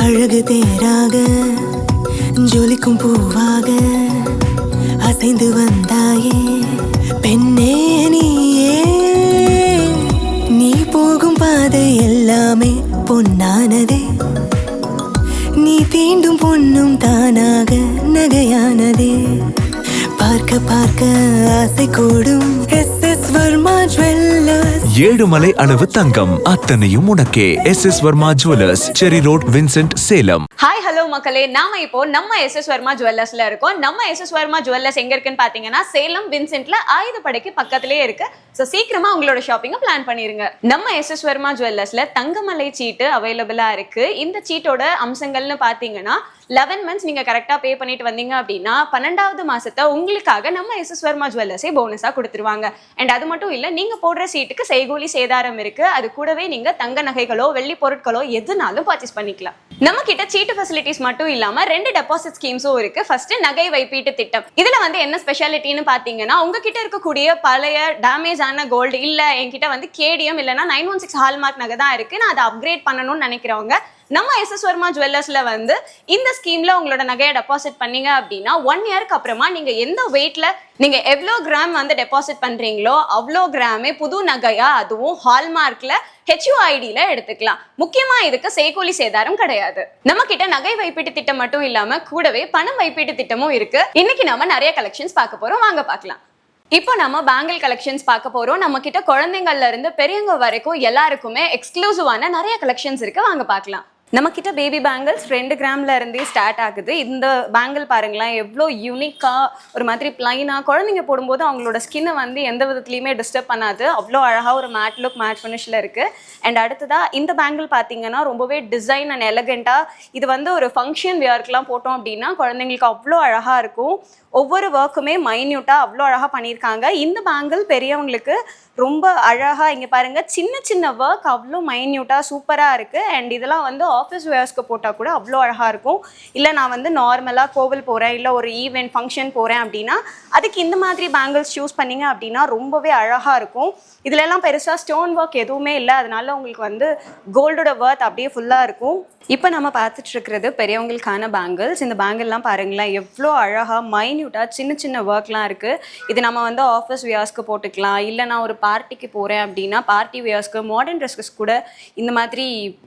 அழகு தேராக ஜொலிக்கும் பூவாக அசைந்து வந்தாயே பெண்ணே நீயே. நீ போகும் பாதை எல்லாமே பொன்னானதே, நீ தீண்டும் பொன்னும் தானாக நகையானதே. பார்க்க பார்க்க ஆசை கூடும் எஸ்.எஸ். வர்மா ஜுவல்லர்ஸ். ஏழுமலை அளவு தங்கம் அத்தனையும் உனக்கே. எஸ்.எஸ். வர்மா ஜுவல்லர்ஸ், செரி road, Vincent, Salem. Hi hello மக்களே, நாம இப்போ நம்ம எஸ்.எஸ். வர்மா ஜுவல்லர்ஸ்ல இருக்கோம். நம்ம எஸ்.எஸ். வர்மா ஜுவல்லர்ஸ் எங்க இருக்குன்னு பாத்தீங்கன்னா சேலம் வின்சென்ட்ல ஆயுதப்படைக்கு பக்கத்திலே இருக்கு. ஸோ சீக்கிரமா உங்களோட ஷாப்பிங்கை பிளான் பண்ணிருங்க. நம்ம எஸ்.எஸ். வர்மா ஜுவல்லர்ஸ்ல தங்கமலை சீட்டு அவைலபிளா இருக்கு. இந்த சீட்டோட அம்சங்கள்னு பாத்தீங்கன்னா 11 மந்த்ஸ் நீங்க கரெக்டா பே பண்ணிட்டு வந்தீங்க அப்படின்னா 12வது மாசத்தை உங்களுக்காக நம்ம எஸ்.எஸ். வர்மா ஜுவல்லர்ஸே போனஸா கொடுத்துருவாங்க. அண்ட் அது மட்டும் இல்ல, நீங்க போடுற சீட்டுக்கு செய்கூலி சேதாரம் இருக்கு. அது கூடவே நீங்க தங்க நகைகளோ வெள்ளி பொருட்களோ எதுனாலும் பர்ச்சேஸ் பண்ணிக்கலாம். நம்ம கிட்ட சீட்டு ஃபெசிலிட்டிஸ் மட்டும் இல்லாம 2 டெபாசிட் ஸ்கீம்ஸும் இருக்கு. ஃபர்ஸ்ட் நகை வைப்பீட்டு திட்டம். இதுல என்ன ஸ்பெஷாலிட்டின்னு பாத்தீங்கன்னா, உங்ககிட்ட இருக்கக்கூடிய பழைய டேமேஜ் ஆன கோல்டு இல்ல என்கிட்ட கேடிஎம் இல்லைன்னா 916 ஹால்மார்க் நகை தான் இருக்கு, நான் அதை அப்கிரேட் பண்ணணும்னு நினைக்கிறவங்க நம்ம எஸ்.எஸ். வர்மா ஜுவல்லர்ஸ்ல இந்த ஸ்கீம்ல உங்களோட நகையை டெபாசிட் பண்ணீங்க அப்படின்னா 1 இயருக்கு அப்புறமா நீங்க எந்த வெயிட்ல நீங்க எவ்வளோ கிராம் டெபாசிட் பண்றீங்களோ அவ்வளோ கிராமே புது நகையா, அதுவும் ஹால்மார்க்ல HUIDல எடுத்துக்கலாம். முக்கியமா இதுக்கு செய்கூலி சேதாரம் கிடையாது. நம்ம கிட்ட நகை வைப்பீட்டு திட்டம் மட்டும் இல்லாம கூடவே பணம் வைப்பீட்டு திட்டமும் இருக்கு. இன்னைக்கு நம்ம நிறைய கலெக்ஷன்ஸ் பார்க்க போறோம், வாங்க பார்க்கலாம். இப்போ நம்ம பேங்கிள் கலெக்ஷன்ஸ் பார்க்க போறோம். நம்ம கிட்ட குழந்தைங்கள்ல இருந்து பெரியவங்க வரைக்கும் எல்லாருக்குமே எக்ஸ்க்ளூசிவான நிறைய கலெக்ஷன்ஸ் இருக்கு, வாங்க பார்க்கலாம். நம்ம கிட்ட பேபி பேங்கிள்ஸ் 2 கிராம்ல இருந்தே ஸ்டார்ட் ஆகுது. இந்த பேங்கிள் பாருங்களேன், எவ்வளோ யூனிக்கா ஒரு மாதிரி பிளைனா குழந்தைங்க போடும்போது அவங்களோட ஸ்கின்னை எந்த விதத்துலையுமே டிஸ்டர்ப் பண்ணாது. அவ்வளோ அழகா ஒரு மேட் லுக், மேட் ஃபினிஷ்ல இருக்கு. அண்ட் அடுத்ததா இந்த பேங்கிள் பார்த்தீங்கன்னா ரொம்பவே டிசைன் அண்ட் எலகெண்டா, இது ஒரு ஃபங்க்ஷன் வியர்க்கெலாம் போட்டோம் அப்படின்னா குழந்தைங்களுக்கு அவ்வளோ அழகா இருக்கும். ஒவ்வொரு ஒர்க்குமே மைன்யூட்டா அவ்வளோ அழகா பண்ணியிருக்காங்க. இந்த பேங்கிள் பெரியவங்களுக்கு ரொம்ப அழகா, இங்க பாருங்க சின்ன சின்ன ஒர்க் அவ்வளோ மைன்யூட்டா சூப்பரா இருக்கு. அண்ட் இதெல்லாம் ஆஃபீஸ் வேர்ஸ்க்கு போட்டால் கூட அவ்வளோ அழகா இருக்கும். இல்லை நான் நார்மலாக கோவில் போகிறேன், இல்லை ஒரு ஈவெண்ட் ஃபங்க்ஷன் போகிறேன் அப்படின்னா அதுக்கு இந்த மாதிரி பேங்கிள்ஸ் சூஸ் பண்ணீங்க அப்படின்னா ரொம்பவே அழகா இருக்கும். இதுலலாம் பெருசாக ஸ்டோன் ஒர்க் எதுவுமே இல்லை, அதனால உங்களுக்கு கோல்டோட ஒர்த் அப்படியே ஃபுல்லாக இருக்கும். இப்போ நம்ம பார்த்துட்டு இருக்கிறது பெரியவங்களுக்கான பேங்கிள்ஸ். இந்த பேங்கிள்லாம் பாருங்களேன், எவ்வளோ அழகாக மைன்யூட்டாக சின்ன சின்ன ஒர்க்லாம் இருக்குது. இது நம்ம ஆஃபீஸ் வியர்ஸ்க்கு போட்டுக்கலாம், இல்லை நான் ஒரு பார்ட்டிக்கு போகிறேன் அப்படின்னா பார்ட்டி வியர்ஸ்க்கு, மாடர்ன் ட்ரெஸ்ஸஸ் கூட இந்த மாதிரி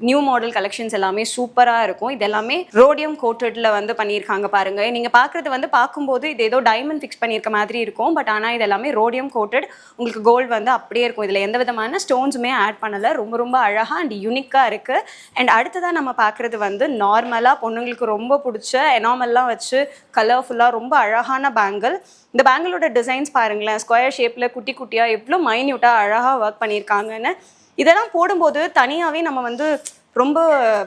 நியூ மாடல் கலெக்ஷன்ஸ் எல்லாமே சூப்பராக இருக்கும். இது எல்லாமே ரோடியம் கோட்டட்ல பண்ணியிருக்காங்க பாருங்க. நீங்கள் பார்க்குறது பார்க்கும்போது இது ஏதோ டைமண்ட் ஃபிக்ஸ் பண்ணியிருக்க மாதிரி இருக்கும், பட் ஆனால் இது எல்லாமே ரோடியம் கோட்டட். உங்களுக்கு கோல்டு அப்படியே இருக்கும். இதில் எந்த விதமான ஸ்டோன்ஸுமே ஆட் பண்ணலை. ரொம்ப ரொம்ப அழகாக அண்ட் யூனிக்காக இருக்குது. அண்ட் அடுத்ததாக நம்ம பார்க்குறது நார்மலாக பொண்ணுங்களுக்கு ரொம்ப பிடிச்ச எனாமல்லாம் வச்சு கலர்ஃபுல்லாக ரொம்ப அழகான பேங்கிள். இந்த பேங்கிளோட டிசைன்ஸ் பாருங்களேன், ஸ்கொயர் ஷேப்பில் குட்டி குட்டியாக எவ்வளோ மைன்யூட்டாக அழகாக ஒர்க் பண்ணியிருக்காங்கன்னு. இதெல்லாம் போடும்போது தனியாகவே நம்ம ரொம்ப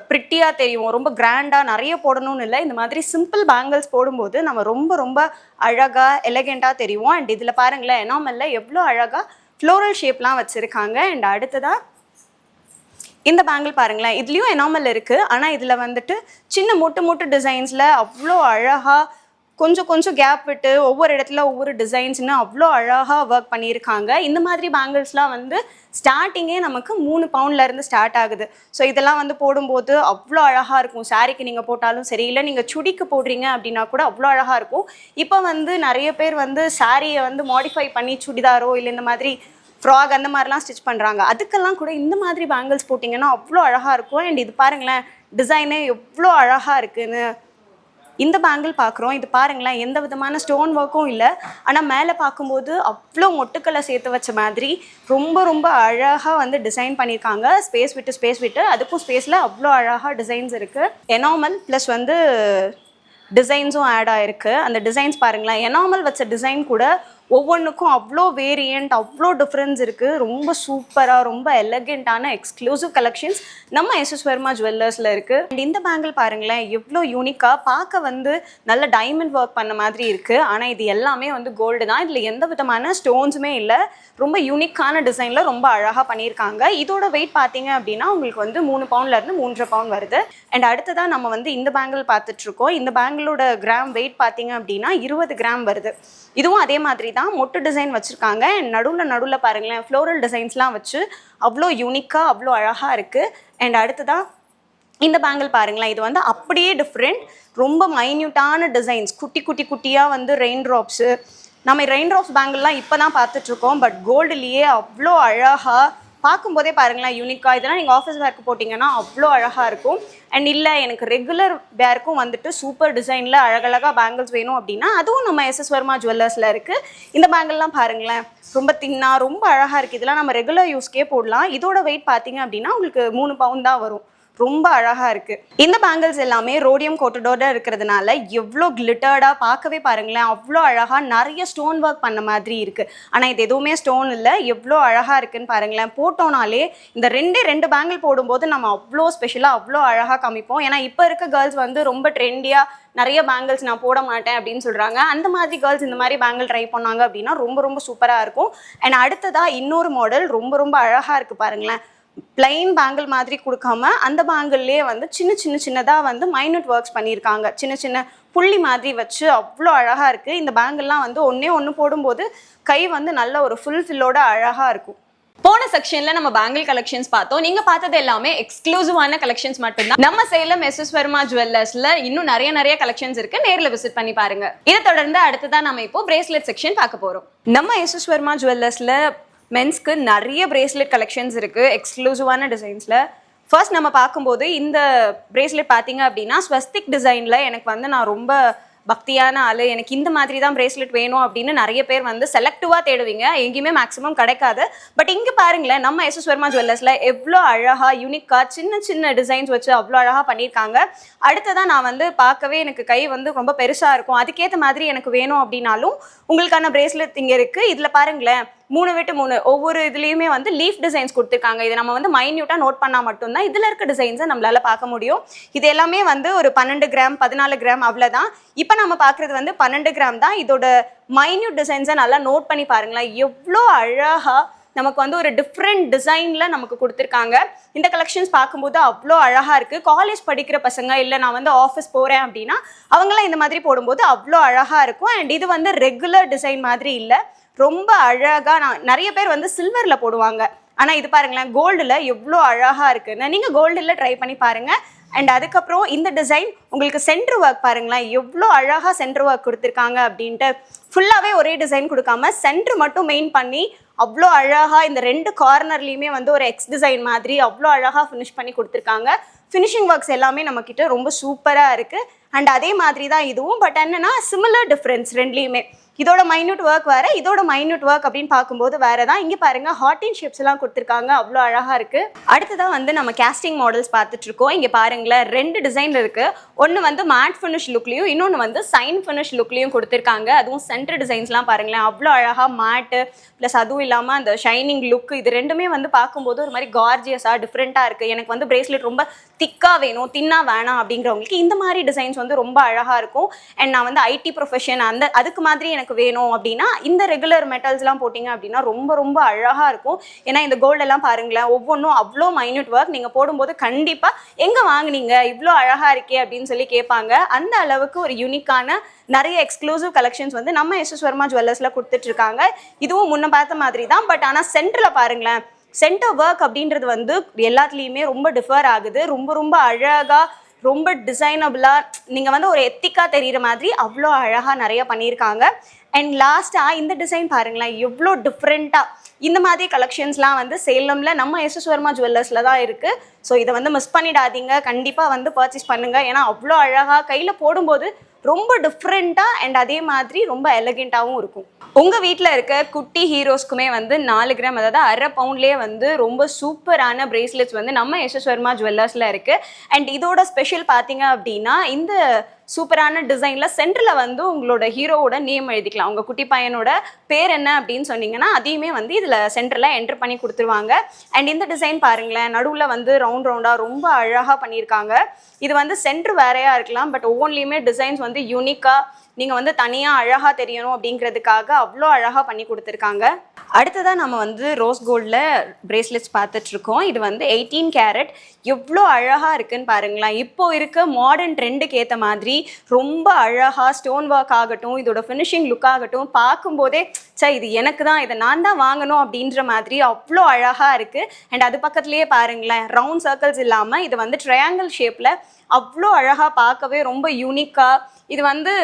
ப்ரிட்டியாக தெரியும், ரொம்ப கிராண்டாக நிறைய போடணும்னு இல்லை. இந்த மாதிரி சிம்பிள் பேங்கிள்ஸ் போடும்போது நம்ம ரொம்ப ரொம்ப அழகாக எலகெண்ட்டாக தெரியும். அண்ட் இதில் பாருங்களேன், எனாமல்ல எவ்வளோ அழகாக ஃப்ளோரல் ஷேப்லாம் வச்சுருக்காங்க. அண்ட் அடுத்ததாக இந்த பேங்கிள் பாருங்களேன், இதுலேயும் எனாமல் இருக்குது, ஆனால் இதில் சின்ன மொட்டு டிசைன்ஸில் அவ்வளோ அழகாக கொஞ்சம் கொஞ்சம் கேப் விட்டு ஒவ்வொரு இடத்துல ஒவ்வொரு டிசைன்ஸ்னு அவ்வளோ அழகாக ஒர்க் பண்ணியிருக்காங்க. இந்த மாதிரி பேங்கிள்ஸ்லாம் ஸ்டார்டிங்கே நமக்கு 3 பவுண்ட்லேருந்து ஸ்டார்ட் ஆகுது. ஸோ இதெல்லாம் போடும்போது அவ்வளோ அழகாக இருக்கும். சாரிக்கு நீங்கள் போட்டாலும் சரி, இல்லை நீங்கள் சுடிக்கு போடுறீங்க அப்படின்னா கூட அவ்வளோ அழகாக இருக்கும். இப்போ நிறைய பேர் சாரியை மாடிஃபை பண்ணி சுடிதாரோ இல்லை இந்த மாதிரி ஃப்ராக் அந்த மாதிரிலாம் ஸ்டிச் பண்ணுறாங்க. அதுக்கெல்லாம் கூட இந்த மாதிரி பேங்கிள்ஸ் போட்டிங்கன்னா அவ்வளோ அழகாக இருக்கும். அண்ட் இது பாருங்களேன், டிசைனே எவ்வளோ அழகாக இருக்குன்னு. இந்த பேங்கிள் பார்க்குறோம், இது பாருங்களேன், எந்த விதமான ஸ்டோன் ஒர்க்கும் இல்லை, ஆனால் மேலே பார்க்கும்போது அவ்வளோ மொட்டுக்களை சேர்த்து வச்ச மாதிரி ரொம்ப ரொம்ப அழகாக டிசைன் பண்ணியிருக்காங்க. ஸ்பேஸ் விட்டு அதுக்கும் ஸ்பேஸில் அவ்வளோ அழகாக டிசைன்ஸ் இருக்குது. எனாமல் ப்ளஸ் டிசைன்ஸும் ஆட் ஆகிருக்கு. அந்த டிசைன்ஸ் பாருங்களேன், எனாமல் வச்ச டிசைன் கூட ஒவ்வொன்றுக்கும் அவ்வளோ வேரியண்ட், அவ்வளோ டிஃப்ரென்ஸ் இருக்குது. ரொம்ப சூப்பராக ரொம்ப எலகெண்ட்டான எக்ஸ்க்ளூசிவ் கலெக்ஷன்ஸ் நம்ம எஸ்.எஸ். வர்மா ஜுவல்லர்ஸில் இருக்குது. அண்ட் இந்த பேங்கிள் பாருங்களேன், எவ்வளோ யூனிக்காக பார்க்க நல்ல டைமண்ட் ஒர்க் பண்ண மாதிரி இருக்குது. ஆனால் இது எல்லாமே கோல்டு தான். இதில் எந்த விதமான ஸ்டோன்ஸுமே இல்லை. ரொம்ப யூனிக்கான டிசைனில் ரொம்ப அழகாக பண்ணியிருக்காங்க. இதோட வெயிட் பார்த்தீங்க அப்படின்னா உங்களுக்கு 3 பவுண்ட்லேருந்து 3.5 பவுண்ட் வருது. அண்ட் அடுத்ததாக நம்ம இந்த பேங்கிள் பார்த்துட்ருக்கோம். இந்த பேங்கிளோட கிராம் வெயிட் பார்த்தீங்க அப்படின்னா 20 கிராம் வருது. இதுவும் அதே மாதிரி தான் மொட்டு டிசைன் வச்சுருக்காங்க. நடுவில் பாருங்களேன், ஃப்ளோரல் டிசைன்ஸ்லாம் வச்சு அவ்வளோ யூனிக்காக அவ்வளோ அழகாக இருக்குது. அண்ட் அடுத்ததாக இந்த பேங்கிள் பாருங்களேன், இது வந்து அப்படியே டிஃப்ரெண்ட், ரொம்ப மைன்யூட்டான டிசைன்ஸ், குட்டி குட்டி குட்டியாக வந்து ரெயின் ட்ராப்ஸு. நம்ம ரெயின் ட்ராப்ஸ் பேங்கிள்லாம் இப்போ தான் பார்த்துட்ருக்கோம், பட் கோல்டுலேயே அவ்வளோ அழகாக பார்க்கும்போதே பாருங்களேன் யூனிக்காக. இதெல்லாம் நீங்கள் ஆஃபீஸ் வேர்க்கு போட்டிங்கன்னா அவ்வளோ அழகாக இருக்கும். அண்ட் இல்லை எனக்கு ரெகுலர் வேர்க்கும் வந்துட்டு சூப்பர் டிசைனில் அழகழகாக பேங்கிள்ஸ் வேணும் அப்படின்னா அதுவும் நம்ம எஸ்எஸ் வர்மா ஜுவல்லர்ஸில் இருக்குது. இந்த பேங்கிள்லாம் பாருங்களேன், ரொம்ப தின்னாக ரொம்ப அழகாக இருக்குது. இதெல்லாம் நம்ம ரெகுலர் யூஸ்க்கே போடலாம். இதோட வெயிட் பார்த்தீங்க அப்படின்னா உங்களுக்கு 3 பவுண்ட் தான் வரும். ரொம்ப அழகாக இருக்குது. இந்த பேங்கிள்ஸ் எல்லாமே ரோடியம் கோட்டடோட இருக்கிறதுனால எவ்வளோ கிளிட்டர்டாக பார்க்கவே பாருங்களேன், அவ்வளோ அழகாக நிறைய ஸ்டோன் ஒர்க் பண்ண மாதிரி இருக்குது. ஆனால் இது எதுவுமே ஸ்டோன் இல்லை, எவ்வளோ அழகாக இருக்குன்னு பாருங்களேன். போட்டோனாலே இந்த 2 பேங்கிள் போடும்போது நம்ம அவ்வளோ ஸ்பெஷலாக அவ்வளோ அழகாக காமிப்போம். ஏன்னா இப்போ இருக்க கேர்ள்ஸ் வந்து ரொம்ப ட்ரெண்டியாக நிறைய பேங்கிள்ஸ் நான் போட மாட்டேன் அப்படின்னு சொல்கிறாங்க. அந்த மாதிரி கேர்ள்ஸ் இந்த மாதிரி பேங்கிள் ட்ரை பண்ணாங்க அப்படின்னா ரொம்ப ரொம்ப சூப்பராக இருக்கும். அண்ட் அடுத்ததாக இன்னொரு மாடல் ரொம்ப ரொம்ப அழகாக இருக்குது பாருங்களேன். பிளைன் பேங்கிள் மாதிரி கொடுக்காம அந்த பேங்கிள்லேயே வந்து சின்னதாக வந்து மைனூட் ஒர்க்ஸ் பண்ணியிருக்காங்க. சின்ன புள்ளி மாதிரி வச்சு அவ்வளோ அழகாக இருக்குது. இந்த பேங்கிள்லாம் வந்து ஒன்று போடும்போது கை வந்து நல்ல ஒரு ஃபுல்ஃபில்லோட அழகாக இருக்கும். போன செக்ஷன்ல நம்ம பேங்கிள் கலெக்ஷன்ஸ் பார்த்தோம். நீங்க பார்த்தது எல்லாமே எக்ஸ்க்ளூசிவான கலெக்ஷன்ஸ் மட்டும்தான். நம்ம சேலம் எஸ்எஸ் வர்மா ஜுவல்லர்ஸ்ல இன்னும் நிறைய கலெக்ஷன்ஸ் இருக்கு, நேர்ல விசிட் பண்ணி பாருங்க. இதை தொடர்ந்து அடுத்ததான் நம்ம இப்போ பிரேஸ்லெட் செக்ஷன் பார்க்க போறோம். நம்ம எஸ்எஸ் வர்மா ஜுவல்லர்ஸ்ல மென்ஸ்க்கு நிறைய பிரேஸ்லெட் கலெக்ஷன்ஸ் இருக்குது எக்ஸ்க்ளூசிவான டிசைன்ஸில். ஃபர்ஸ்ட் நம்ம பார்க்கும்போது இந்த பிரேஸ்லெட் பார்த்தீங்க அப்படின்னா ஸ்வஸ்திக் டிசைனில் எனக்கு வந்து நான் ரொம்ப பக்தியான ஆள், எனக்கு இந்த மாதிரி தான் பிரேஸ்லெட் வேணும் அப்படின்னு நிறைய பேர் வந்து செலக்டிவாக தேடுவீங்க, எங்கேயுமே மேக்ஸிமம் கிடைக்காது. பட் இங்கே பாருங்களேன், நம்ம எஸ்எஸ் வர்மா ஜுவல்லர்ஸில் எவ்வளோ அழகாக யூனிக்காக சின்ன டிசைன்ஸ் வச்சு அவ்வளோ அழகாக பண்ணியிருக்காங்க. அடுத்ததான் நான் வந்து பார்க்கவே எனக்கு கை வந்து ரொம்ப பெருசாக இருக்கும், அதுக்கேற்ற மாதிரி எனக்கு வேணும் அப்படின்னாலும் உங்களுக்கான பிரேஸ்லெட் இங்கே இருக்குது. இதில் பாருங்களேன் 3 விட்டு 3 ஒவ்வொரு இதுலேயுமே வந்து லீஃப் டிசைன்ஸ் கொடுத்துருக்காங்க. இதை நம்ம வந்து மைன்யூட்டாக நோட் பண்ணால் மட்டும்தான் இதில் இருக்க டிசைன்ஸை நம்மளால் பார்க்க முடியும். இது எல்லாமே வந்து ஒரு 12 கிராம் 14 கிராம் அவ்வளோதான். இப்போ நம்ம பார்க்குறது வந்து 12 கிராம் தான். இதோட மைன்யூட் டிசைன்ஸை நல்லா நோட் பண்ணி பாருங்களேன், எவ்வளோ அழகாக நமக்கு வந்து ஒரு டிஃப்ரெண்ட் டிசைனில் நமக்கு கொடுத்துருக்காங்க. இந்த கலெக்ஷன்ஸ் பார்க்கும்போது அவ்வளோ அழகாக இருக்குது. காலேஜ் படிக்கிற பசங்க இல்லை நான் வந்து ஆஃபீஸ் போகிறேன் அப்படின்னா அவங்களாம் இந்த மாதிரி போடும்போது அவ்வளோ அழகாக இருக்கும். அண்ட் இது வந்து ரெகுலர் டிசைன் மாதிரி இல்லை, ரொம்ப அழகாக. நிறைய பேர் வந்து சில்வரில் போடுவாங்க, ஆனால் இது பாருங்களேன் கோல்டில் எவ்வளோ அழகாக இருக்குன்னு. நீங்கள் கோல்டில் ட்ரை பண்ணி பாருங்கள். அண்ட் அதுக்கப்புறம் இந்த டிசைன் உங்களுக்கு சென்டர் ஒர்க் பாருங்களேன், எவ்வளோ அழகாக சென்டர் ஒர்க் கொடுத்துருக்காங்க அப்படின்ட்டு. ஃபுல்லாகவே ஒரே டிசைன் கொடுக்காம சென்டர் மட்டும் மெயின் பண்ணி அவ்வளோ அழகாக இந்த 2 கார்னர்லேயுமே வந்து ஒரு எக்ஸ் டிசைன் மாதிரி அவ்வளோ அழகாக ஃபினிஷ் பண்ணி கொடுத்துருக்காங்க. ஃபினிஷிங் ஒர்க்ஸ் எல்லாமே நம்மக்கிட்ட ரொம்ப சூப்பராக இருக்குது. அண்ட் அதே மாதிரி தான் இதுவும், பட் என்னென்னா சிமிலர் டிஃப்ரென்ஸ் ரெண்டுலேயுமே. இதோட மைன்யூட் ஒர்க் வேறு, இதோட மைன்யூட் ஒர்க் அப்படின்னு பார்க்கும்போது வேறு தான். இங்கே பாருங்கள் ஹார்டின் ஷேப்ஸ் எல்லாம் கொடுத்துருக்காங்க, அவ்வளோ அழகாக இருக்குது. அடுத்ததான் வந்து நம்ம கேஸ்டிங் மாடல்ஸ் பார்த்துட்ருக்கோம். இங்கே பாருங்களேன் 2 டிசைன் இருக்குது. ஒன்று வந்து மேட் ஃபினிஷ் லுக்லேயும் இன்னொன்று வந்து சைன் ஃபினிஷ் லுக்லேயும் கொடுத்துருக்காங்க. அதுவும் சென்டர் டிசைன்ஸ்லாம் பாருங்களேன் அவ்வளோ அழகாக மேட்டு ப்ளஸ் அதுவும் இல்லாமல் அந்த ஷைனிங் லுக், இது ரெண்டுமே வந்து பார்க்கும்போது ஒரு மாதிரி கார்ஜியஸாக டிஃப்ரெண்ட்டாக இருக்குது. எனக்கு வந்து பிரேஸ்லெட் ரொம்ப திக்காக வேணும், தின்னாக வேணாம் அப்படிங்கிறவங்களுக்கு இந்த மாதிரி டிசைன்ஸ் வந்து ரொம்ப அழகாக இருக்கும். அண்ட் நான் வந்து ஐடி ப்ரொஃபஷன் அதுக்கு மாதிரி எனக்கு வேணும் அப்படின்னா இந்த ரெகுலர் மெட்டல்ஸ்லாம் போட்டிங்க அப்படின்னா ரொம்ப ரொம்ப அழகாக இருக்கும். ஏன்னா இந்த கோல்டெல்லாம் பாருங்களேன் ஒவ்வொன்றும் அவ்வளோ மைன்யூட் ஒர்க். நீங்கள் போடும்போது கண்டிப்பாக எங்கே வாங்குனீங்க இவ்வளோ அழகாக இருக்கே அப்படின்னு சொல்லி கேட்பாங்க. அந்த அளவுக்கு ஒரு யூனிக்கான நிறைய எக்ஸ்க்ளூசிவ் கலெக்ஷன்ஸ் வந்து நம்ம எஸ்எஸ் வர்மா ஜுவல்லர்ஸில் கொடுத்துட்ருக்காங்க. இதுவும் முன்ன பார்த்த மாதிரி தான், பட் ஆனால் சென்டரில் பாருங்களேன் சென்டர் ஒர்க் அப்படின்றது வந்து எல்லாத்துலேயுமே ரொம்ப டிஃபர் ஆகுது. ரொம்ப ரொம்ப அழகாக ரொம்ப டிசைனபிளாக நீங்கள் வந்து ஒரு எத்திக்காக தெரிகிற மாதிரி அவ்வளோ அழகாக நிறைய பண்ணியிருக்காங்க. அண்ட் லாஸ்ட்டாக இந்த டிசைன் பாருங்களேன் எவ்வளோ டிஃப்ரெண்ட்டாக. இந்த மாதிரி கலெக்ஷன்ஸ்லாம் வந்து சேலமில் நம்ம எஸ்எஸ் வர்மா ஜுவல்லர்ஸில் தான் இருக்குது. ஸோ இதை வந்து மிஸ் பண்ணிடாதீங்க, கண்டிப்பாக வந்து பர்ச்சேஸ் பண்ணுங்கள். ஏன்னா அவ்வளோ அழகாக கையில் போடும்போது ரொம்ப டிஃப்ரெண்ட்டாக அண்ட் அதே மாதிரி ரொம்ப எலகெண்ட்டாகவும் இருக்கும். உங்கள் வீட்டில் இருக்க குட்டி ஹீரோஸ்க்குமே வந்து 4 கிராம் அதாவது அரை பவுண்ட்லேயே வந்து ரொம்ப சூப்பரான பிரேஸ்லெட்ஸ் வந்து நம்ம எஸ்எஸ் வர்மா ஜுவல்லர்ஸில் இருக்குது. அண்ட் இதோட ஸ்பெஷல் பார்த்தீங்க அப்படின்னா இந்த சூப்பரான டிசைனில் சென்டரில் வந்து உங்களோட ஹீரோவோட நேம் எழுதிக்கலாம். உங்கள் குட்டி பையனோட பேர் என்ன அப்படின்னு சொன்னீங்கன்னா அதையுமே வந்து இதில் சென்டரில் என்டர் பண்ணி கொடுத்துருவாங்க. அண்ட் இந்த டிசைன் பாருங்களேன் நடுவில் வந்து ரவுண்டாக ரொம்ப அழகாக பண்ணியிருக்காங்க. இது வந்து சென்டர் வேறையாக இருக்கலாம், பட் ஒவ்வொன்றிலையுமே டிசைன்ஸ் வந்து யூனிக்காக நீங்கள் வந்து தனியாக அழகாக தெரியணும் அப்படிங்கிறதுக்காக அவ்வளோ அழகாக பண்ணி கொடுத்துருக்காங்க. அடுத்ததாக நம்ம வந்து ரோஸ் கோல்டில் பிரேஸ்லெட்ஸ் பார்த்துட்ருக்கோம். இது வந்து 18 கேரட் எவ்வளோ அழகாக இருக்குதுன்னு பாருங்களேன். இப்போது இருக்க மாடர்ன் ட்ரெண்டுக்கு ஏற்ற மாதிரி ரொம்ப அழகாக ஸ்டோன் ஒர்க் ஆகட்டும், இதோட ஃபினிஷிங் லுக் ஆகட்டும், பார்க்கும்போதே இது எனக்கு தான், இதை நான் தான் வாங்கணும் அப்படின்ற மாதிரி அவ்வளோ அழகாக இருக்குது. அண்ட் அது பக்கத்துலேயே பாருங்களேன், ரவுண்ட் சர்க்கிள்ஸ் இல்லாமல் இது வந்து ட்ரையாங்கிள் ஷேப்பில் அவ்வளோ அழகாக, பார்க்கவே ரொம்ப யூனிக்காக. இது வந்து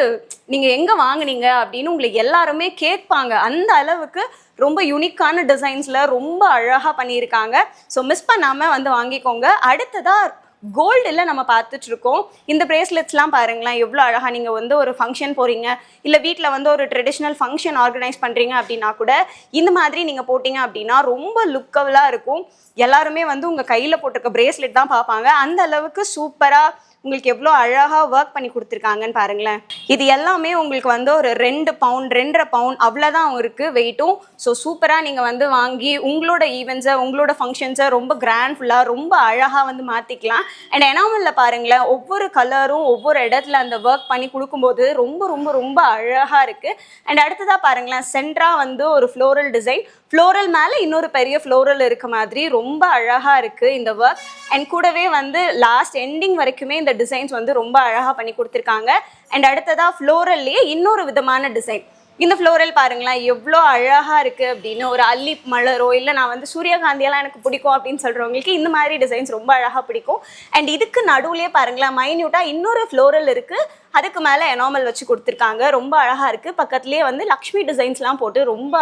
நீங்கள் எங்கே வாங்குனீங்க அப்படின்னு உங்களை எல்லாருமே கேட்பாங்க. அந்த அளவுக்கு ரொம்ப யூனிக்கான டிசைன்ஸில் ரொம்ப அழகாக பண்ணியிருக்காங்க. ஸோ மிஸ் பண்ணாமல் வந்து வாங்கிக்கோங்க. அடுத்ததாக கோல்டில் நம்ம பார்த்துட்ருக்கோம். இந்த பிரேஸ்லெட்ஸ்லாம் பாருங்களேன் எவ்வளோ அழகாக. நீங்கள் வந்து ஒரு ஃபங்க்ஷன் போகிறீங்க, இல்லை வீட்டில் வந்து ஒரு ட்ரெடிஷ்னல் ஃபங்க்ஷன் ஆர்கனைஸ் பண்ணுறீங்க அப்படின்னா கூட இந்த மாதிரி நீங்கள் போட்டிங்க அப்படின்னா ரொம்ப லுக்கவலாக இருக்கும். எல்லாருமே வந்து உங்கள் கையில் போட்டிருக்க பிரேஸ்லெட் தான் பார்ப்பாங்க. அந்த அளவுக்கு சூப்பராக உங்களுக்கு எவ்வளோ அழகாக ஒர்க் பண்ணி கொடுத்துருக்காங்கன்னு பாருங்களேன். இது எல்லாமே உங்களுக்கு வந்து ஒரு 2 பவுண்ட் 2.5 பவுண்ட் அவ்வளோதான் இருக்குது வெயிட்டும். ஸோ சூப்பராக நீங்கள் வந்து வாங்கி உங்களோட ஈவெண்ட்ஸை, உங்களோட ஃபங்க்ஷன்ஸை ரொம்ப கிராண்ட்ஃபுல்லாக ரொம்ப அழகாக வந்து மாற்றிக்கலாம். அண்ட் எனாமலில் பாருங்களேன், ஒவ்வொரு கலரும் ஒவ்வொரு இடத்துல அந்த ஒர்க் பண்ணி கொடுக்கும்போது ரொம்ப ரொம்ப ரொம்ப அழகாக இருக்குது. அண்ட் அடுத்ததாக பாருங்களேன், சென்டராக வந்து ஒரு ஃப்ளோரல் டிசைன், ஃப்ளோரல் மேலே இன்னொரு பெரிய ஃப்ளோரல் இருக்க மாதிரி ரொம்ப அழகாக இருக்குது இந்த ஒர்க். அண்ட் கூடவே வந்து லாஸ்ட் எண்டிங் வரைக்குமே இந்த டிசைன்ஸ் வந்து ரொம்ப அழகாக பண்ணி கொடுத்துருக்காங்க. அண்ட் அடுத்ததாக ஃப்ளோரல்லையே இன்னொரு விதமான டிசைன். இந்த ஃப்ளோரல் பாருங்களேன் எவ்வளோ அழகாக இருக்குது அப்படின்னு. ஒரு அல்லி மலரோ, இல்லை நான் வந்து சூரியகாந்தியெல்லாம் எனக்கு பிடிக்கும் அப்படின்னு சொல்கிறவங்களுக்கு இந்த மாதிரி டிசைன்ஸ் ரொம்ப அழகாக பிடிக்கும். அண்ட் இதுக்கு நடுவுலேயே பாருங்களேன் மைன்யூட்டாக இன்னொரு ஃப்ளோரல் இருக்குது. அதுக்கு மேலே எனாமல் வச்சு கொடுத்துருக்காங்க. ரொம்ப அழகாக இருக்குது. பக்கத்துலேயே வந்து லக்ஷ்மி டிசைன்ஸ்லாம் போட்டு ரொம்ப